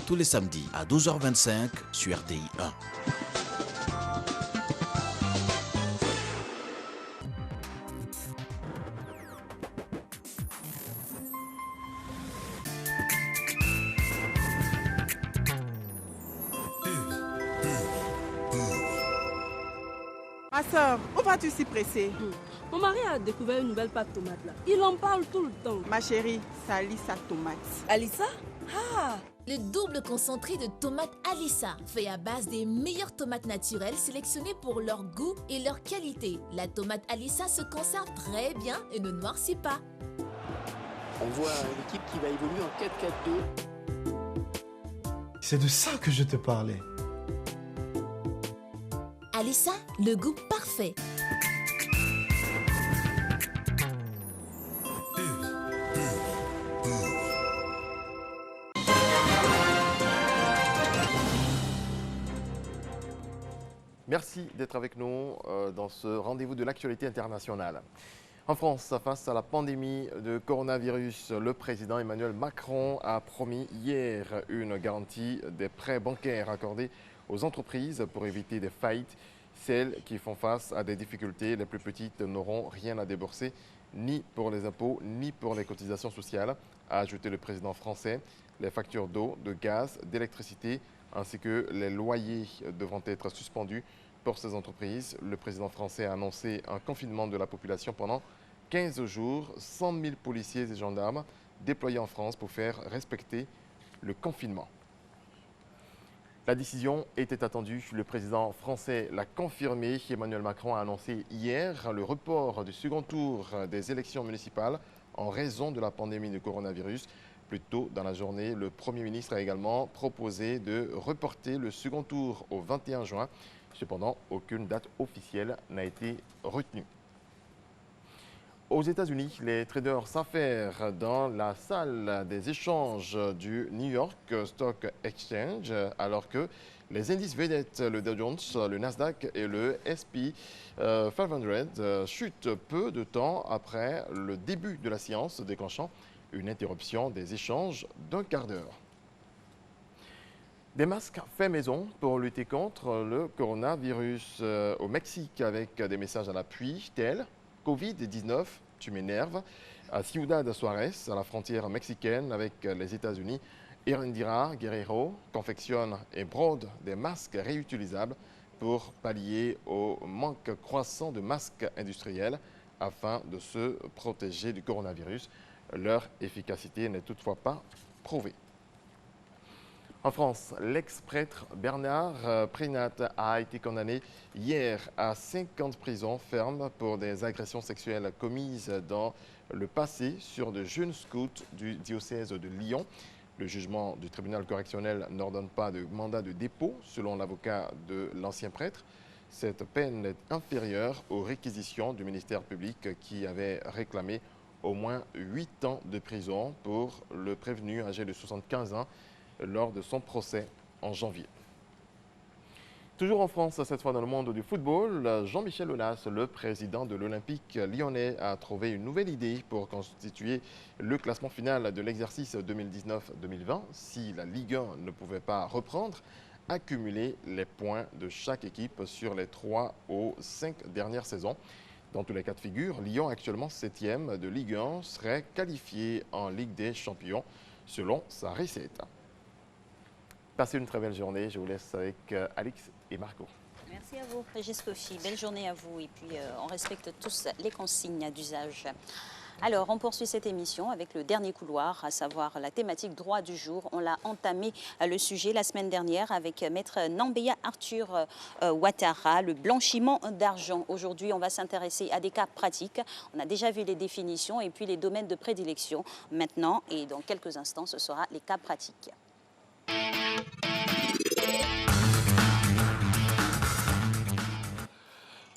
Tous les samedis à 12h25 sur RTI 1. Ma soeur, où vas-tu si pressée? Mon mari a découvert une nouvelle pâte tomate là. Il en parle tout le temps. Ma chérie, c'est Alissa tomate. Alissa? Ah! Le double concentré de tomates Alissa, fait à base des meilleures tomates naturelles sélectionnées pour leur goût et leur qualité. La tomate Alissa se conserve très bien et ne noircit pas. On voit une équipe qui va évoluer en 4-4-2. C'est de ça que je te parlais. Alissa, le goût parfait. Merci d'être avec nous dans ce rendez-vous de l'actualité internationale. En France, face à la pandémie de coronavirus, le président Emmanuel Macron a promis hier une garantie des prêts bancaires accordés aux entreprises pour éviter des faillites. Celles qui font face à des difficultés les plus petites n'auront rien à débourser, ni pour les impôts, ni pour les cotisations sociales, a ajouté le président français. Les factures d'eau, de gaz, d'électricité, ainsi que les loyers devront être suspendus pour ces entreprises. Le président français a annoncé un confinement de la population pendant 15 jours, 100 000 policiers et gendarmes déployés en France pour faire respecter le confinement. La décision était attendue. Le président français l'a confirmé. Emmanuel Macron a annoncé hier le report du second tour des élections municipales en raison de la pandémie de coronavirus. Plus tôt dans la journée, le Premier ministre a également proposé de reporter le second tour au 21 juin. Cependant, aucune date officielle n'a été retenue. Aux États-Unis, les traders s'affairent dans la salle des échanges du New York Stock Exchange, alors que les indices vedettes, le Dow Jones, le Nasdaq et le S&P 500 chutent peu de temps après le début de la séance, déclenchant une interruption des échanges d'un quart d'heure. Des masques faits maison pour lutter contre le coronavirus au Mexique avec des messages à l'appui tels « Covid-19, tu m'énerves ». À Ciudad Juárez, à la frontière mexicaine avec les États-Unis, Erendira Guerrero confectionne et brode des masques réutilisables pour pallier au manque croissant de masques industriels afin de se protéger du coronavirus. Leur efficacité n'est toutefois pas prouvée. En France, l'ex-prêtre Bernard Prénat a été condamné hier à 5 ans de prison ferme pour des agressions sexuelles commises dans le passé sur de jeunes scouts du diocèse de Lyon. Le jugement du tribunal correctionnel n'ordonne pas de mandat de dépôt, selon l'avocat de l'ancien prêtre. Cette peine est inférieure aux réquisitions du ministère public qui avait réclamé au moins 8 ans de prison pour le prévenu âgé de 75 ans lors de son procès en janvier. Toujours en France, cette fois dans le monde du football, Jean-Michel Aulas, le président de l'Olympique lyonnais, a trouvé une nouvelle idée pour constituer le classement final de l'exercice 2019-2020. Si la Ligue 1 ne pouvait pas reprendre, accumuler les points de chaque équipe sur les 3 aux 5 dernières saisons. Dans tous les cas de figure, Lyon, actuellement 7e de Ligue 1, serait qualifié en Ligue des Champions selon sa recette. Passez une très belle journée. Je vous laisse avec Alix et Marco. Merci à vous, Régis Kofi. Belle journée à vous. Et puis, on respecte tous les consignes d'usage. Alors, on poursuit cette émission avec le dernier couloir, à savoir la thématique droit du jour. On l'a entamé le sujet la semaine dernière avec Maître Nambeya Arthur Ouattara, le blanchiment d'argent. Aujourd'hui, on va s'intéresser à des cas pratiques. On a déjà vu les définitions et puis les domaines de prédilection. Maintenant, et dans quelques instants, ce sera les cas pratiques.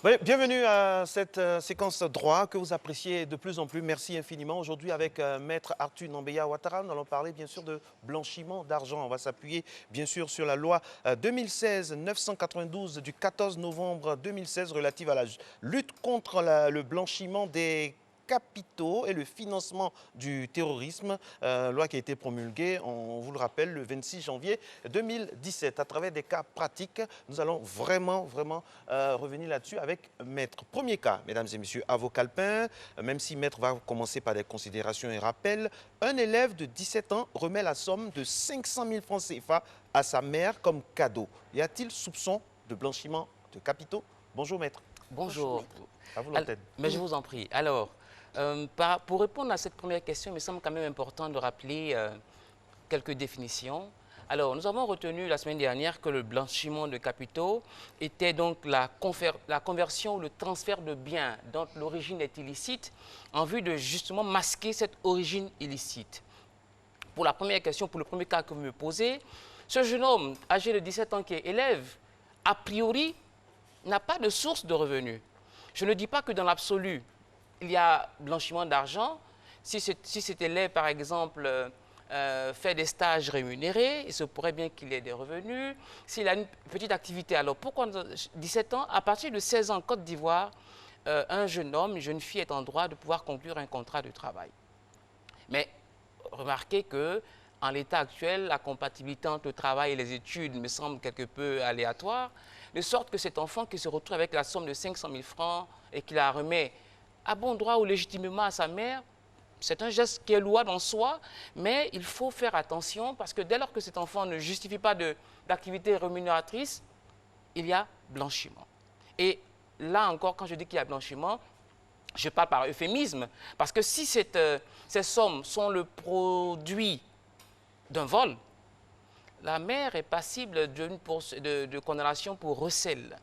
Oui, bienvenue à cette séquence droit que vous appréciez de plus en plus. Merci infiniment. Aujourd'hui, avec Maître Arthur Nambeya Ouattara, nous allons parler bien sûr de blanchiment d'argent. On va s'appuyer bien sûr sur la loi 2016-992 du 14 novembre 2016 relative à la lutte contre le blanchiment des capitaux et le financement du terrorisme, loi qui a été promulguée, on vous le rappelle, le 26 janvier 2017. À travers des cas pratiques, nous allons vraiment revenir là-dessus avec Maître. Premier cas, mesdames et messieurs, avocat alpin, même si Maître va commencer par des considérations et rappels, un élève de 17 ans remet la somme de 500 000 francs CFA à sa mère comme cadeau. Y a-t-il soupçon de blanchiment de capitaux? Bonjour Maître. Bonjour. À vous l'antenne. Mais je vous en prie. Alors, pour répondre à cette première question, il me semble quand même important de rappeler quelques définitions. Alors, nous avons retenu la semaine dernière que le blanchiment de capitaux était donc la conversion ou le transfert de biens dont l'origine est illicite en vue de justement masquer cette origine illicite. Pour la première question, pour le premier cas que vous me posez, ce jeune homme âgé de 17 ans qui est élève, a priori, n'a pas de source de revenus. Je ne dis pas que dans l'absolu, il y a blanchiment d'argent. Si cet élève, par exemple, fait des stages rémunérés, il se pourrait bien qu'il ait des revenus. S'il a une petite activité, alors pourquoi 17 ans? À partir de 16 ans en Côte d'Ivoire, un jeune homme, une jeune fille est en droit de pouvoir conclure un contrat de travail. Mais remarquez que en l'état actuel, la compatibilité entre le travail et les études me semble quelque peu aléatoire, de sorte que cet enfant qui se retrouve avec la somme de 500 000 francs et qui la remet à bon droit ou légitimement à sa mère, c'est un geste qui est louable en soi, mais il faut faire attention parce que dès lors que cet enfant ne justifie pas d'activité rémunératrice, il y a blanchiment. Et là encore, quand je dis qu'il y a blanchiment, je parle par euphémisme, parce que si ces sommes sont le produit d'un vol, la mère est passible de condamnation pour recel.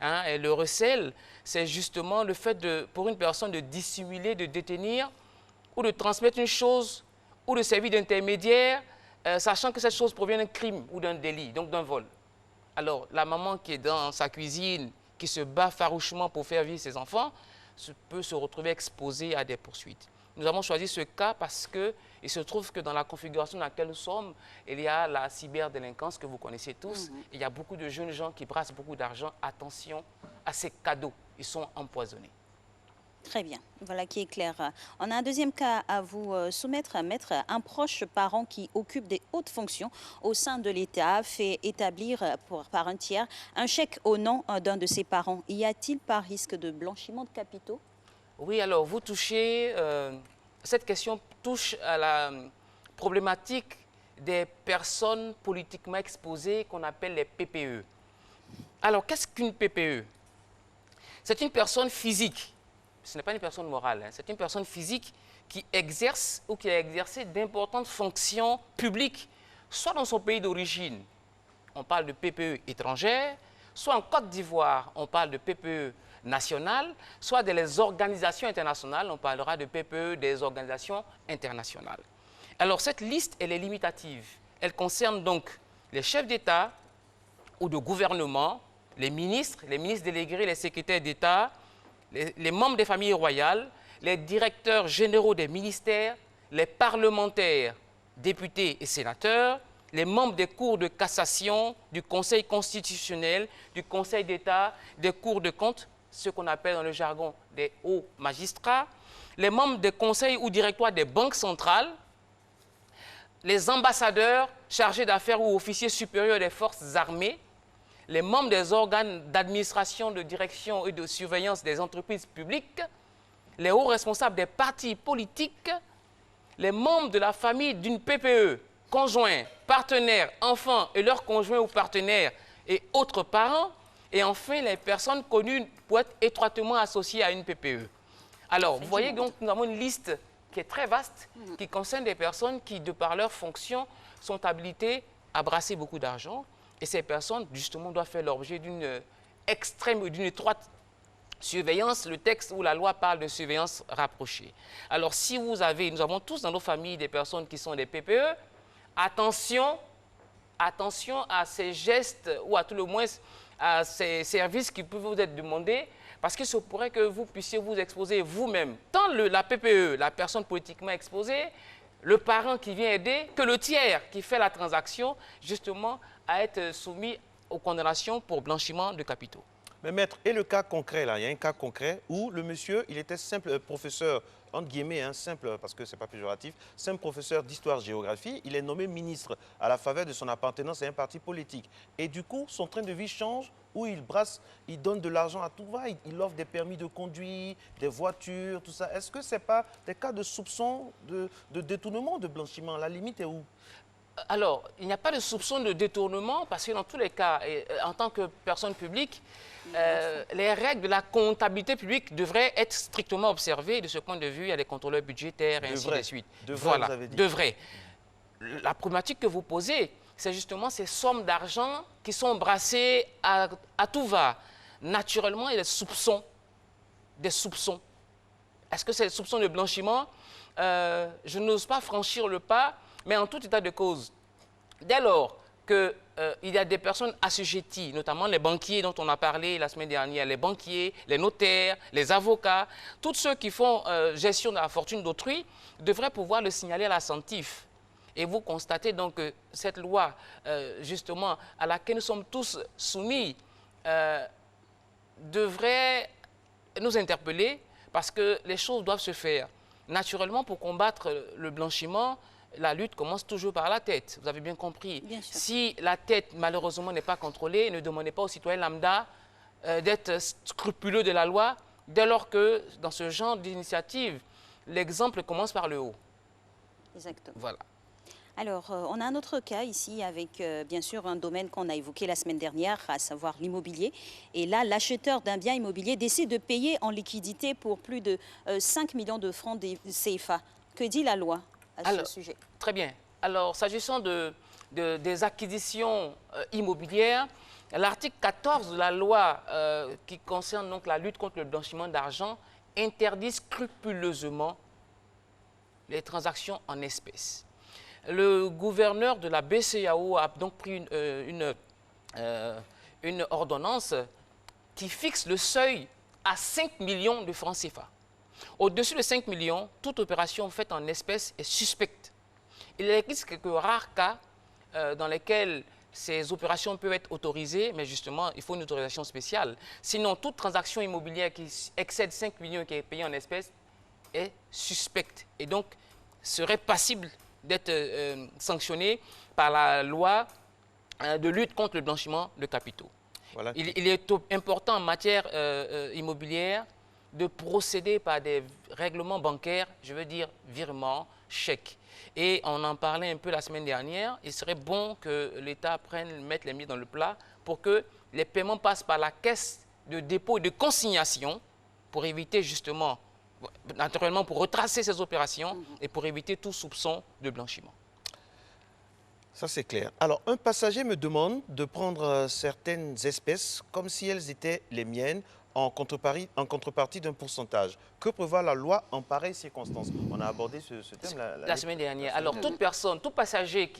Hein? Et le recel, c'est justement le fait pour une personne de dissimuler, de détenir ou de transmettre une chose ou de servir d'intermédiaire, sachant que cette chose provient d'un crime ou d'un délit, donc d'un vol. Alors, la maman qui est dans sa cuisine, qui se bat farouchement pour faire vivre ses enfants, peut se retrouver exposée à des poursuites. Nous avons choisi ce cas parce qu'il se trouve que dans la configuration dans laquelle nous sommes, il y a la cyberdélinquance que vous connaissez tous. Il y a beaucoup de jeunes gens qui brassent beaucoup d'argent. Attention à ces cadeaux, ils sont empoisonnés. Très bien, voilà qui est clair. On a un deuxième cas à vous soumettre, maître. Un proche parent qui occupe des hautes fonctions au sein de l'État fait établir par un tiers un chèque au nom d'un de ses parents. Y a-t-il pas risque de blanchiment de capitaux? Oui, alors vous touchez, cette question touche à la problématique des personnes politiquement exposées qu'on appelle les PPE. Alors, qu'est-ce qu'une PPE? C'est une personne physique. Ce n'est pas une personne morale, hein. C'est une personne physique qui exerce ou qui a exercé d'importantes fonctions publiques, soit dans son pays d'origine, on parle de PPE étrangère, soit en Côte d'Ivoire, on parle de PPE nationale, soit des organisations internationales, on parlera de PPE des organisations internationales. Alors cette liste, elle est limitative. Elle concerne donc les chefs d'État ou de gouvernement, les ministres délégués, les secrétaires d'État, les membres des familles royales, les directeurs généraux des ministères, les parlementaires, députés et sénateurs, les membres des cours de cassation, du Conseil constitutionnel, du Conseil d'État, des cours de compte, ce qu'on appelle dans le jargon des hauts magistrats, les membres des conseils ou directoires des banques centrales, les ambassadeurs chargés d'affaires ou officiers supérieurs des forces armées, les membres des organes d'administration, de direction et de surveillance des entreprises publiques, les hauts responsables des partis politiques, les membres de la famille d'une PPE, conjoints, partenaires, enfants et leurs conjoints ou partenaires et autres parents, et enfin les personnes connues pour être étroitement associées à une PPE. Alors, vous voyez donc nous avons une liste qui est très vaste, qui concerne des personnes qui, de par leur fonction, sont habilitées à brasser beaucoup d'argent. Et ces personnes, justement, doivent faire l'objet d'une extrême, d'une étroite surveillance. Le texte ou la loi parle de surveillance rapprochée. Alors, si vous avez, nous avons tous dans nos familles des personnes qui sont des PPE, attention à ces gestes ou à tout le moins à ces services qui peuvent vous être demandés, parce qu'il se pourrait que vous puissiez vous exposer vous-même, tant la PPE, la personne politiquement exposée, le parent qui vient aider, que le tiers qui fait la transaction, justement, à être soumis aux condamnations pour blanchiment de capitaux. Mais maître, et le cas concret là, il y a un cas concret où le monsieur, il était simple professeur, entre guillemets, hein, simple, parce que ce n'est pas péjoratif, simple professeur d'histoire-géographie, il est nommé ministre à la faveur de son appartenance à un parti politique. Et du coup, son train de vie change, où il brasse, il donne de l'argent à tout va, il offre des permis de conduire, des voitures, tout ça. Est-ce que ce n'est pas des cas de soupçon de détournement, de blanchiment? La limite est où? Alors, il n'y a pas de soupçon de détournement parce que dans tous les cas, en tant que personne publique, les règles de la comptabilité publique devraient être strictement observées. De ce point de vue, il y a des contrôleurs budgétaires et ainsi de suite. Voilà, devrait. La problématique que vous posez, c'est justement ces sommes d'argent qui sont brassées à tout va. Naturellement, il y a des soupçons. Des soupçons. Est-ce que c'est des soupçons de blanchiment? Je n'ose pas franchir le pas. Mais en tout état de cause, dès lors qu'il y a des personnes assujetties, notamment les banquiers dont on a parlé la semaine dernière, les banquiers, les notaires, les avocats, tous ceux qui font gestion de la fortune d'autrui devraient pouvoir le signaler à la CENTIF. Et vous constatez donc que cette loi, justement, à laquelle nous sommes tous soumis, devrait nous interpeller parce que les choses doivent se faire. Naturellement, pour combattre le blanchiment, la lutte commence toujours par la tête. Vous avez bien compris. Bien sûr. Si la tête, malheureusement, n'est pas contrôlée, ne demandez pas aux citoyens lambda d'être scrupuleux de la loi, dès lors que, dans ce genre d'initiative, l'exemple commence par le haut. Exactement. Voilà. Alors, on a un autre cas ici avec, bien sûr, un domaine qu'on a évoqué la semaine dernière, à savoir l'immobilier. Et là, l'acheteur d'un bien immobilier décide de payer en liquidité pour plus de 5 millions de francs CFA. Que dit la loi à ce sujet? Très bien. Alors, s'agissant des acquisitions immobilières, l'article 14 de la loi qui concerne donc la lutte contre le blanchiment d'argent interdit scrupuleusement les transactions en espèces. Le gouverneur de la BCEAO a donc pris une ordonnance qui fixe le seuil à 5 millions de francs CFA. Au-dessus de 5 millions, toute opération faite en espèces est suspecte. Il existe quelques rares cas dans lesquels ces opérations peuvent être autorisées, mais justement, il faut une autorisation spéciale. Sinon, toute transaction immobilière qui excède 5 millions et qui est payée en espèces est suspecte et donc serait passible d'être sanctionnée par la loi de lutte contre le blanchiment de capitaux. Voilà. Il est important en matière immobilière de procéder par des règlements bancaires, je veux dire virements, chèques. Et on en parlait un peu la semaine dernière, il serait bon que l'État mette les pieds dans le plat pour que les paiements passent par la caisse de dépôt et de consignation pour éviter justement, naturellement pour retracer ces opérations et pour éviter tout soupçon de blanchiment. Ça, c'est clair. Alors, un passager me demande de prendre certaines espèces comme si elles étaient les miennes en contrepartie d'un pourcentage. Que prévoit la loi en pareille circonstance? On a abordé ce thème la semaine dernière. Alors, toute personne, tout passager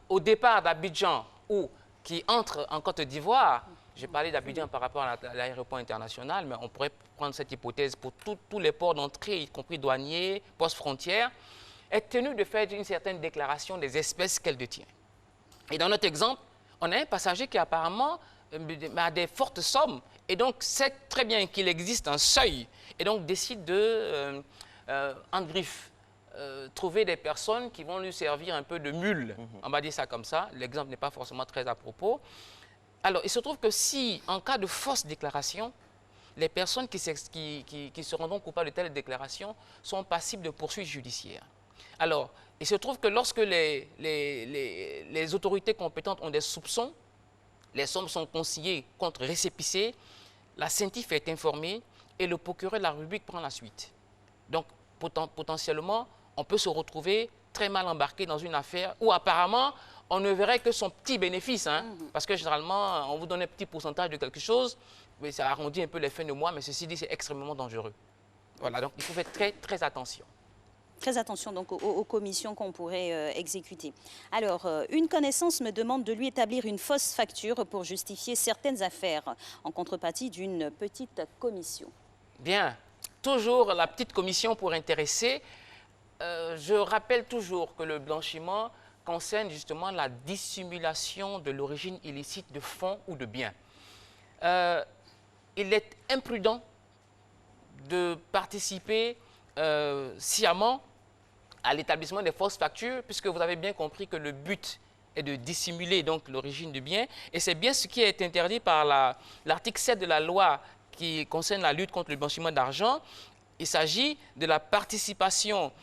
au départ d'Abidjan ou qui entre en Côte d'Ivoire, j'ai parlé d'Abidjan par rapport à l'aéroport international, mais on pourrait prendre cette hypothèse pour tous les ports d'entrée, y compris douaniers, postes frontières, est tenu de faire une certaine déclaration des espèces qu'elle détient. Et dans notre exemple, on a un passager qui apparemment a des fortes sommes et donc sait très bien qu'il existe un seuil et donc décide de, en griffe, trouver des personnes qui vont lui servir un peu de mule. On va dire ça comme ça, l'exemple n'est pas forcément très à propos. Alors, il se trouve que si, en cas de fausse déclaration, les personnes qui se rendront coupables de telles déclarations sont passibles de poursuites judiciaires. Alors, il se trouve que lorsque les autorités compétentes ont des soupçons, les sommes sont consignées contre récépissé, la CENTIF est informée et le procureur de la République prend la suite. Donc, potentiellement, on peut se retrouver très mal embarqué dans une affaire où apparemment, on ne verrait que son petit bénéfice. Hein, parce que généralement, on vous donne un petit pourcentage de quelque chose, mais ça arrondit un peu les fins de mois, mais ceci dit, c'est extrêmement dangereux. Voilà, donc il faut faire très, très attention. Très attention donc aux commissions qu'on pourrait exécuter. Alors, une connaissance me demande de lui établir une fausse facture pour justifier certaines affaires en contrepartie d'une petite commission. Bien, toujours la petite commission pour intéresser. Je rappelle toujours que le blanchiment concerne justement la dissimulation de l'origine illicite de fonds ou de biens. Il est imprudent de participer sciemment à l'établissement des fausses factures, puisque vous avez bien compris que le but est de dissimuler donc l'origine du bien, et c'est bien ce qui est interdit par l'article 7 de la loi qui concerne la lutte contre le blanchiment d'argent. Il s'agit de la participation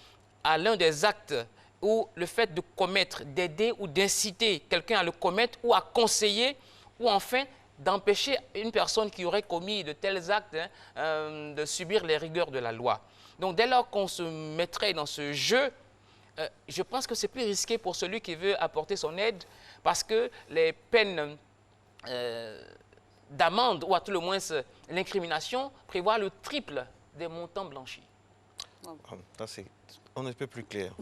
à l'un des actes ou le fait de commettre, d'aider ou d'inciter quelqu'un à le commettre ou à conseiller ou enfin d'empêcher une personne qui aurait commis de tels actes de subir les rigueurs de la loi. Donc dès lors qu'on se mettrait dans ce jeu, je pense que c'est plus risqué pour celui qui veut apporter son aide parce que les peines d'amende ou à tout le moins l'incrimination prévoient le triple des montants blanchis. On ne peut plus clair.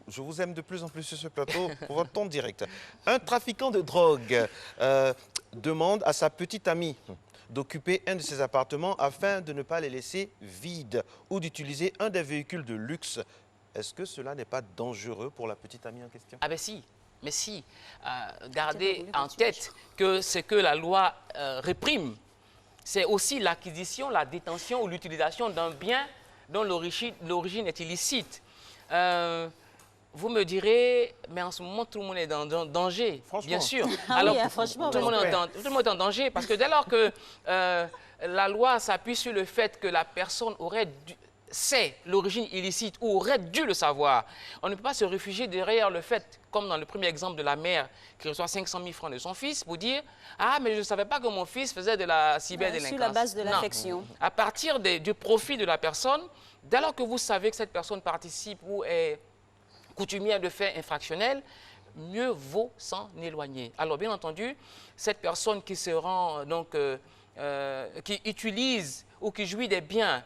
Je vous aime de plus en plus sur ce plateau pour votre ton direct. Un trafiquant de drogue demande à sa petite amie d'occuper un de ses appartements afin de ne pas les laisser vides ou d'utiliser un des véhicules de luxe est-ce que cela n'est pas dangereux pour la petite amie en question? Ah ben si, mais si. Gardez en tête que ce que la loi réprime, c'est aussi l'acquisition, la détention ou l'utilisation d'un bien dont l'origine est illicite. Vous me direz, mais en ce moment, tout le monde est dans danger. Bien sûr. Alors, franchement, tout le monde est en danger parce que dès lors que la loi s'appuie sur le fait que la personne sait l'origine illicite ou aurait dû le savoir, on ne peut pas se réfugier derrière le fait, comme dans le premier exemple de la mère qui reçoit 500 000 francs de son fils, pour dire « Ah, mais je ne savais pas que mon fils faisait de la cyberdélinquance. » Sur la base de l'affection. À partir du profit de la personne, dès lors que vous savez que cette personne participe ou est coutumière de faits infractionnels, mieux vaut s'en éloigner. Alors, bien entendu, cette personne qui se rend, donc, qui utilise ou qui jouit des biens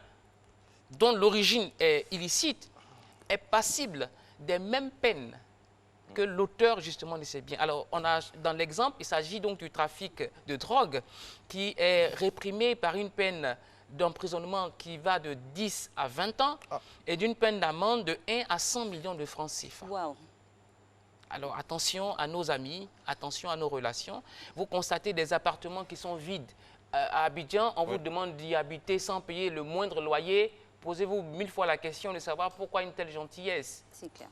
dont l'origine est illicite, est passible des mêmes peines que l'auteur justement de ces biens. Alors, dans l'exemple, il s'agit donc du trafic de drogue qui est réprimé par une peine d'emprisonnement qui va de 10 à 20 ans et d'une peine d'amende de 1 à 100 millions de francs CFA. Wow. Alors, attention à nos amis, attention à nos relations. Vous constatez des appartements qui sont vides. À Abidjan, on vous demande d'y habiter sans payer le moindre loyer. Posez-vous 1000 fois la question de savoir pourquoi une telle gentillesse. C'est clair.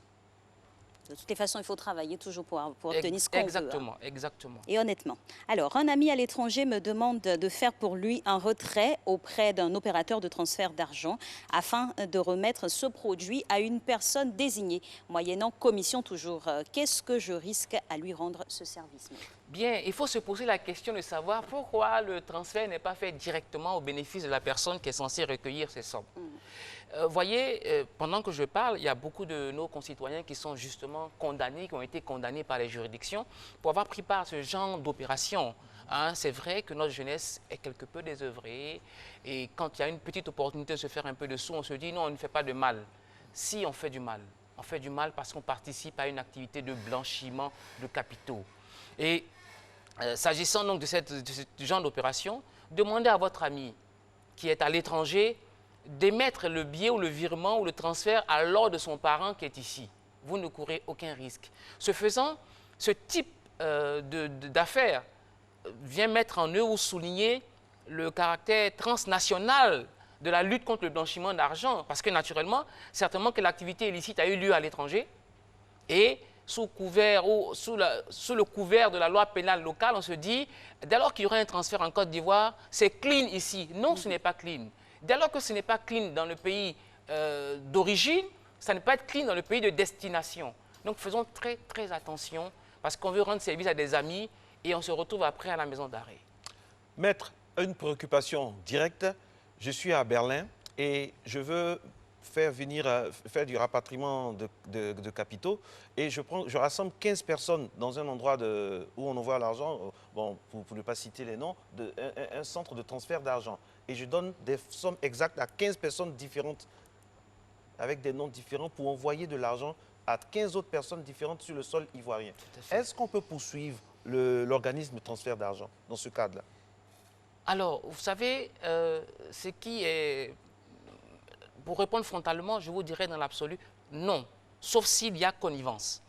De toutes les façons, il faut travailler toujours pour obtenir ce qu'on veut. Exactement, exactement. Et honnêtement. Alors, un ami à l'étranger me demande de faire pour lui un retrait auprès d'un opérateur de transfert d'argent afin de remettre ce produit à une personne désignée, moyennant commission toujours. Qu'est-ce que je risque à lui rendre ce service? Bien, il faut se poser la question de savoir pourquoi le transfert n'est pas fait directement au bénéfice de la personne qui est censée recueillir ces sommes. Voyez, pendant que je parle, il y a beaucoup de nos concitoyens qui sont justement condamnés, qui ont été condamnés par les juridictions pour avoir pris part à ce genre d'opération. Hein, c'est vrai que notre jeunesse est quelque peu désœuvrée et quand il y a une petite opportunité de se faire un peu de sous, on se dit non, on ne fait pas de mal. Si on fait du mal, on fait du mal parce qu'on participe à une activité de blanchiment de capitaux. Et s'agissant donc de ce genre d'opération, demandez à votre ami qui est à l'étranger d'émettre le billet ou le virement ou le transfert à l'ordre de son parent qui est ici. Vous ne courez aucun risque. Ce faisant, ce type d'affaires vient mettre en œuvre ou souligner le caractère transnational de la lutte contre le blanchiment d'argent. Parce que naturellement, certainement que l'activité illicite a eu lieu à l'étranger et sous le couvert de la loi pénale locale, on se dit, dès lors qu'il y aura un transfert en Côte d'Ivoire, c'est clean ici. Non, ce n'est pas clean. Dès lors que ce n'est pas clean dans le pays d'origine, ça ne peut pas être clean dans le pays de destination. Donc faisons très, très attention parce qu'on veut rendre service à des amis et on se retrouve après à la maison d'arrêt. Maître, une préoccupation directe. Je suis à Berlin et je veux faire du rapatriement de capitaux et je rassemble 15 personnes dans un endroit où on envoie l'argent, bon, pour ne pas citer les noms, un centre de transfert d'argent. Et je donne des sommes exactes à 15 personnes différentes, avec des noms différents, pour envoyer de l'argent à 15 autres personnes différentes sur le sol ivoirien. Est-ce qu'on peut poursuivre l'organisme de transfert d'argent dans ce cadre-là? Alors, vous savez, ce qui est... Pour répondre frontalement, je vous dirais dans l'absolu, non, sauf s'il y a connivence.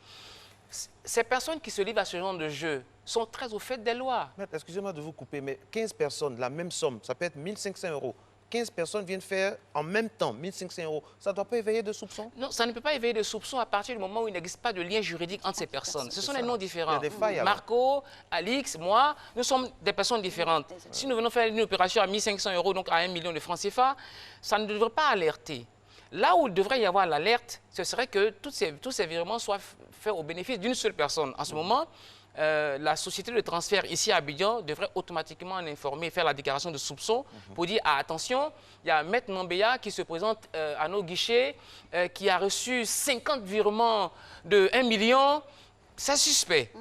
Ces personnes qui se livrent à ce genre de jeu sont très au fait des lois. Excusez-moi de vous couper, mais 15 personnes, la même somme, ça peut être 1 500 €. 15 personnes viennent faire en même temps 1 500 €. Ça ne doit pas éveiller de soupçons? Non, ça ne peut pas éveiller de soupçons à partir du moment où il n'existe pas de lien juridique entre ces personnes. Ce sont des noms différents. Il y a des failles, Marco, Alix, moi, nous sommes des personnes différentes. Si nous venons faire une opération à 1 500 €, donc à 1 million de francs CFA, ça ne devrait pas alerter. Là où il devrait y avoir l'alerte, ce serait que tous ces virements soient faits au bénéfice d'une seule personne. En ce moment, la société de transfert ici à Abidjan devrait automatiquement en informer, faire la déclaration de soupçon pour dire ah, attention, il y a Maître Nambeya qui se présente à nos guichets, qui a reçu 50 virements de 1 million, c'est suspect.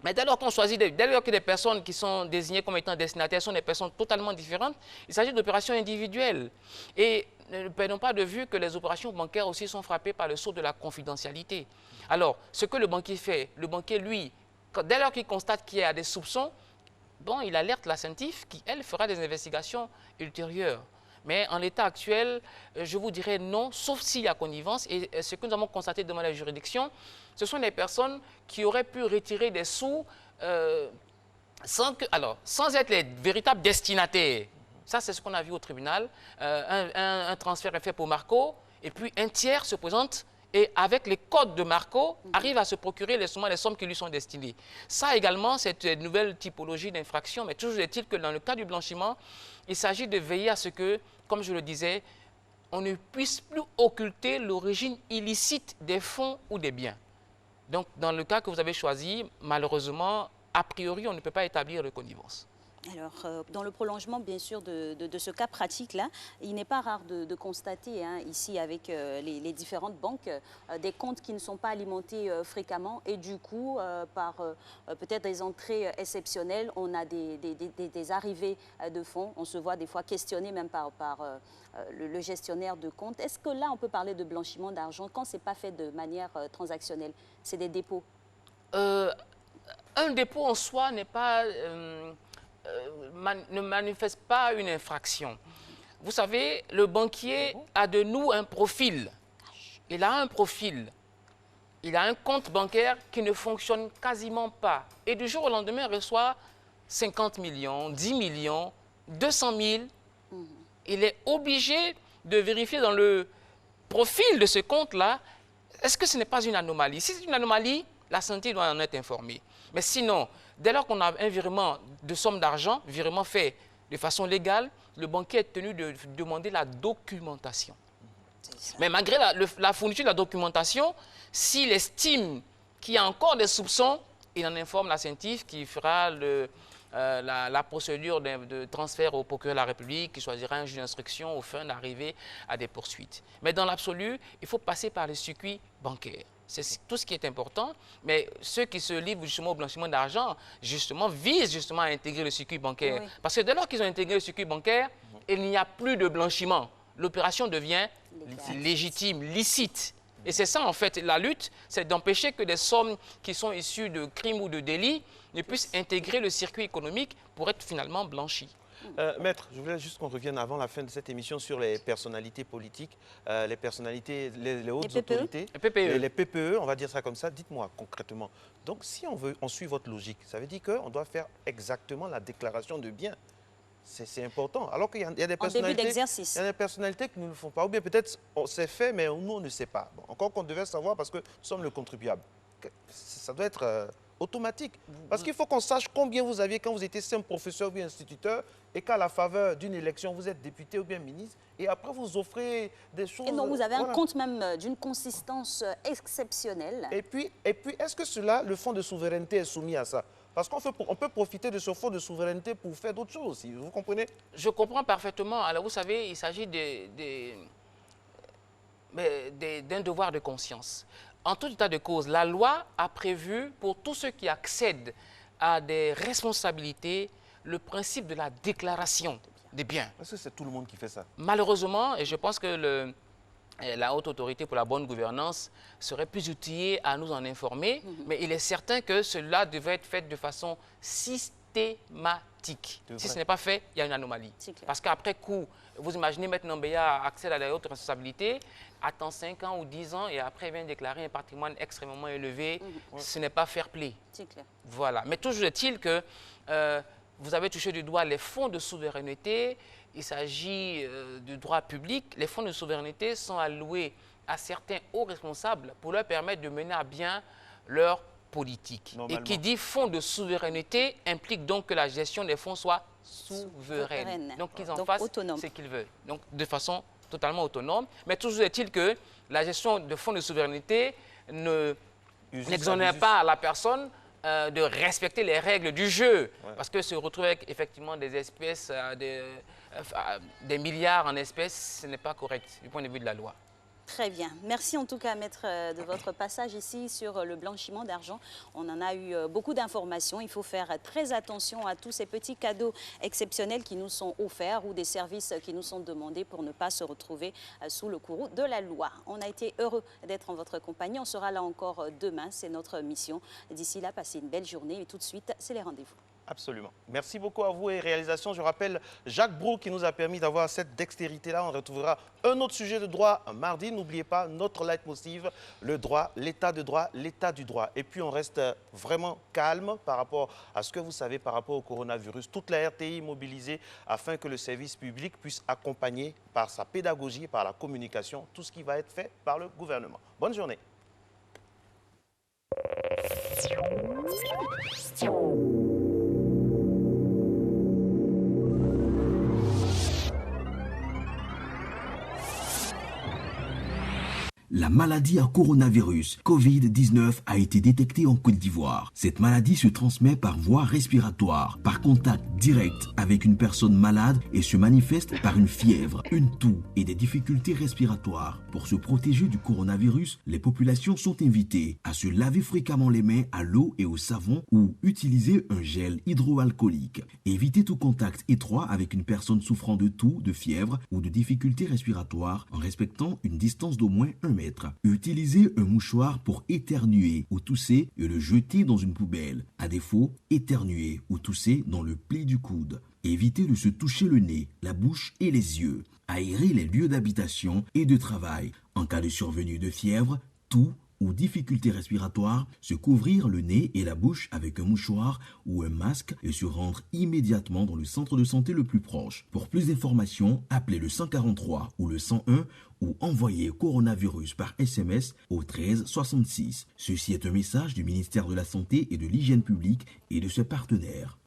Mais dès lors qu'on choisit, dès lors que des personnes qui sont désignées comme étant destinataires sont des personnes totalement différentes, il s'agit d'opérations individuelles. Et ne perdons pas de vue que les opérations bancaires aussi sont frappées par le sceau de la confidentialité. Alors, ce que le banquier fait, le banquier, lui, dès lors qu'il constate qu'il y a des soupçons, bon, il alerte la CENTIF qui, elle, fera des investigations ultérieures. Mais en l'état actuel, je vous dirais non, sauf s'il y a connivence. Et ce que nous avons constaté devant la juridiction, ce sont des personnes qui auraient pu retirer des sous sans être les véritables destinataires. Ça, c'est ce qu'on a vu au tribunal. Un transfert est fait pour Marco, et puis un tiers se présente et avec les codes de Marco, arrive à se procurer les sommes qui lui sont destinées. Ça également, c'est une nouvelle typologie d'infraction, mais toujours est-il que dans le cas du blanchiment, il s'agit de veiller à ce que, comme je le disais, on ne puisse plus occulter l'origine illicite des fonds ou des biens. Donc, dans le cas que vous avez choisi, malheureusement, a priori, on ne peut pas établir de connivence. Alors, dans le prolongement, bien sûr, de ce cas pratique-là, il n'est pas rare de constater, hein, ici, avec les différentes banques, des comptes qui ne sont pas alimentés fréquemment et du coup, par peut-être des entrées exceptionnelles, on a des arrivées de fonds. On se voit des fois questionné même par le gestionnaire de compte. Est-ce que là, on peut parler de blanchiment d'argent quand ce n'est pas fait de manière transactionnelle? C'est des dépôts? Un dépôt en soi n'est pas... ne manifeste pas une infraction. Vous savez, le banquier a de nous un profil. Il a un profil. Il a un compte bancaire qui ne fonctionne quasiment pas. Et du jour au lendemain, il reçoit 50 millions, 10 millions, 200 000. Il est obligé de vérifier dans le profil de ce compte-là, est-ce que ce n'est pas une anomalie? Si c'est une anomalie, la santé doit en être informée. Mais sinon, dès lors qu'on a un virement de somme d'argent, virement fait de façon légale, le banquier est tenu de demander la documentation. Mais malgré la fourniture de la documentation, s'il estime qu'il y a encore des soupçons, il en informe la CENTIF qui fera la procédure de transfert au procureur de la République, qui choisira un juge d'instruction au fin d'arriver à des poursuites. Mais dans l'absolu, il faut passer par le circuit bancaire. C'est tout ce qui est important, mais ceux qui se livrent justement au blanchiment d'argent, justement, visent justement à intégrer le circuit bancaire. Oui. Parce que dès lors qu'ils ont intégré le circuit bancaire, il n'y a plus de blanchiment. L'opération devient légitime, licite. Et c'est ça, en fait, la lutte, c'est d'empêcher que des sommes qui sont issues de crimes ou de délits ne puissent intégrer le circuit économique pour être finalement blanchies. Maître, je voulais juste qu'on revienne avant la fin de cette émission sur les personnalités politiques, les personnalités, les hautes autorités, les PPE, on va dire ça comme ça. Dites-moi concrètement. Donc, si on suit votre logique, ça veut dire qu'on doit faire exactement la déclaration de biens. C'est important. Alors qu'il y a des personnalités, il y a des personnalités qui ne le font pas. Ou bien peut-être on s'est fait, mais nous, on ne sait pas. Bon, encore qu'on devait savoir parce que nous sommes le contribuable. Ça doit être automatique. Parce qu'il faut qu'on sache combien vous aviez quand vous étiez simple professeur ou bien instituteur et qu'à la faveur d'une élection, vous êtes député ou bien ministre et après vous offrez des choses... Et non, vous avez un compte même d'une consistance exceptionnelle. Et puis est-ce que cela, le fonds de souveraineté est soumis à ça? Parce qu'on peut profiter de ce fonds de souveraineté pour faire d'autres choses aussi, vous comprenez? Je comprends parfaitement. Alors vous savez, il s'agit d'un devoir de conscience. En tout état de cause, la loi a prévu pour tous ceux qui accèdent à des responsabilités le principe de la déclaration des biens. Est-ce que c'est tout le monde qui fait ça? Malheureusement, et je pense que la haute autorité pour la bonne gouvernance serait plus outillée à nous en informer, mais il est certain que cela devrait être fait de façon systématique. Si ce n'est pas fait, il y a une anomalie. Parce qu'après coup, vous imaginez maintenant Béa accède à la haute responsabilité, attend 5 ans ou 10 ans et après vient déclarer un patrimoine extrêmement élevé. Ce n'est pas fair play. C'est clair. Voilà. Mais toujours est-il que vous avez touché du doigt les fonds de souveraineté. Il s'agit de droit public. Les fonds de souveraineté sont alloués à certains hauts responsables pour leur permettre de mener à bien leur politique. Et qui dit fonds de souveraineté implique donc que la gestion des fonds soit souveraine. Donc qu'ils en fassent ce qu'ils veulent. Donc de façon totalement autonome. Mais toujours est-il que la gestion de fonds de souveraineté n'exonère pas la personne de respecter les règles du jeu. Parce que se retrouver avec effectivement des espèces, des milliards en espèces, ce n'est pas correct du point de vue de la loi. Très bien. Merci en tout cas, maître, de votre passage ici sur le blanchiment d'argent. On en a eu beaucoup d'informations. Il faut faire très attention à tous ces petits cadeaux exceptionnels qui nous sont offerts ou des services qui nous sont demandés pour ne pas se retrouver sous le courroux de la loi. On a été heureux d'être en votre compagnie. On sera là encore demain. C'est notre mission. D'ici là, passez une belle journée. Et tout de suite, c'est les rendez-vous. Absolument. Merci beaucoup à vous et réalisation. Je rappelle Jacques Brou qui nous a permis d'avoir cette dextérité-là. On retrouvera un autre sujet de droit mardi. N'oubliez pas notre leitmotiv, le droit, l'état de droit, l'état du droit. Et puis on reste vraiment calme par rapport à ce que vous savez par rapport au coronavirus. Toute la RTI mobilisée afin que le service public puisse accompagner par sa pédagogie, par la communication, tout ce qui va être fait par le gouvernement. Bonne journée. La maladie à coronavirus Covid-19 a été détectée en Côte d'Ivoire. Cette maladie se transmet par voie respiratoire, par contact direct avec une personne malade et se manifeste par une fièvre, une toux et des difficultés respiratoires. Pour se protéger du coronavirus, les populations sont invitées à se laver fréquemment les mains à l'eau et au savon ou utiliser un gel hydroalcoolique. Éviter tout contact étroit avec une personne souffrant de toux, de fièvre ou de difficultés respiratoires en respectant une distance d'au moins 1 mètre. Utilisez un mouchoir pour éternuer ou tousser et le jeter dans une poubelle. À défaut, éternuer ou tousser dans le pli du coude. Évitez de se toucher le nez, la bouche et les yeux. Aérez les lieux d'habitation et de travail. En cas de survenue de fièvre, toux ou difficultés respiratoires, se couvrir le nez et la bouche avec un mouchoir ou un masque et se rendre immédiatement dans le centre de santé le plus proche. Pour plus d'informations, appelez le 143 ou le 101 ou envoyez coronavirus par SMS au 13 66. Ceci est un message du ministère de la Santé et de l'Hygiène publique et de ses partenaires.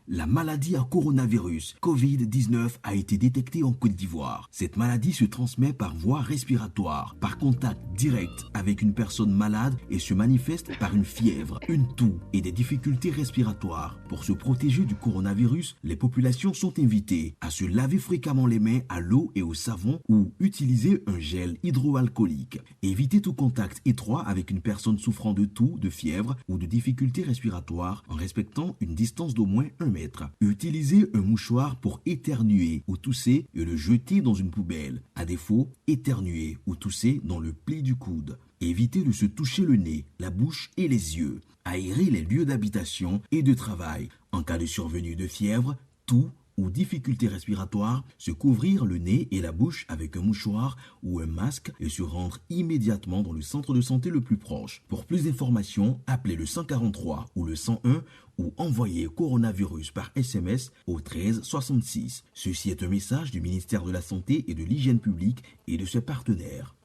La maladie à coronavirus Covid-19 a été détectée en Côte d'Ivoire. Cette maladie se transmet par voie respiratoire, par contact direct avec une personne malade et se manifeste par une fièvre, une toux et des difficultés respiratoires. Pour se protéger du coronavirus, les populations sont invitées à se laver fréquemment les mains à l'eau et au savon ou utiliser un gel hydroalcoolique. Éviter tout contact étroit avec une personne souffrant de toux, de fièvre ou de difficultés respiratoires en respectant une distance d'au moins 1 mètre. Utilisez un mouchoir pour éternuer ou tousser et le jeter dans une poubelle. À défaut, éternuer ou tousser dans le pli du coude. Évitez de se toucher le nez, la bouche et les yeux. Aérez les lieux d'habitation et de travail. En cas de survenue de fièvre, toux ou difficultés respiratoires, se couvrir le nez et la bouche avec un mouchoir ou un masque et se rendre immédiatement dans le centre de santé le plus proche. Pour plus d'informations, appelez le 143 ou le 101 ou envoyez coronavirus par SMS au 13 66. Ceci est un message du ministère de la Santé et de l'Hygiène publique et de ses partenaires.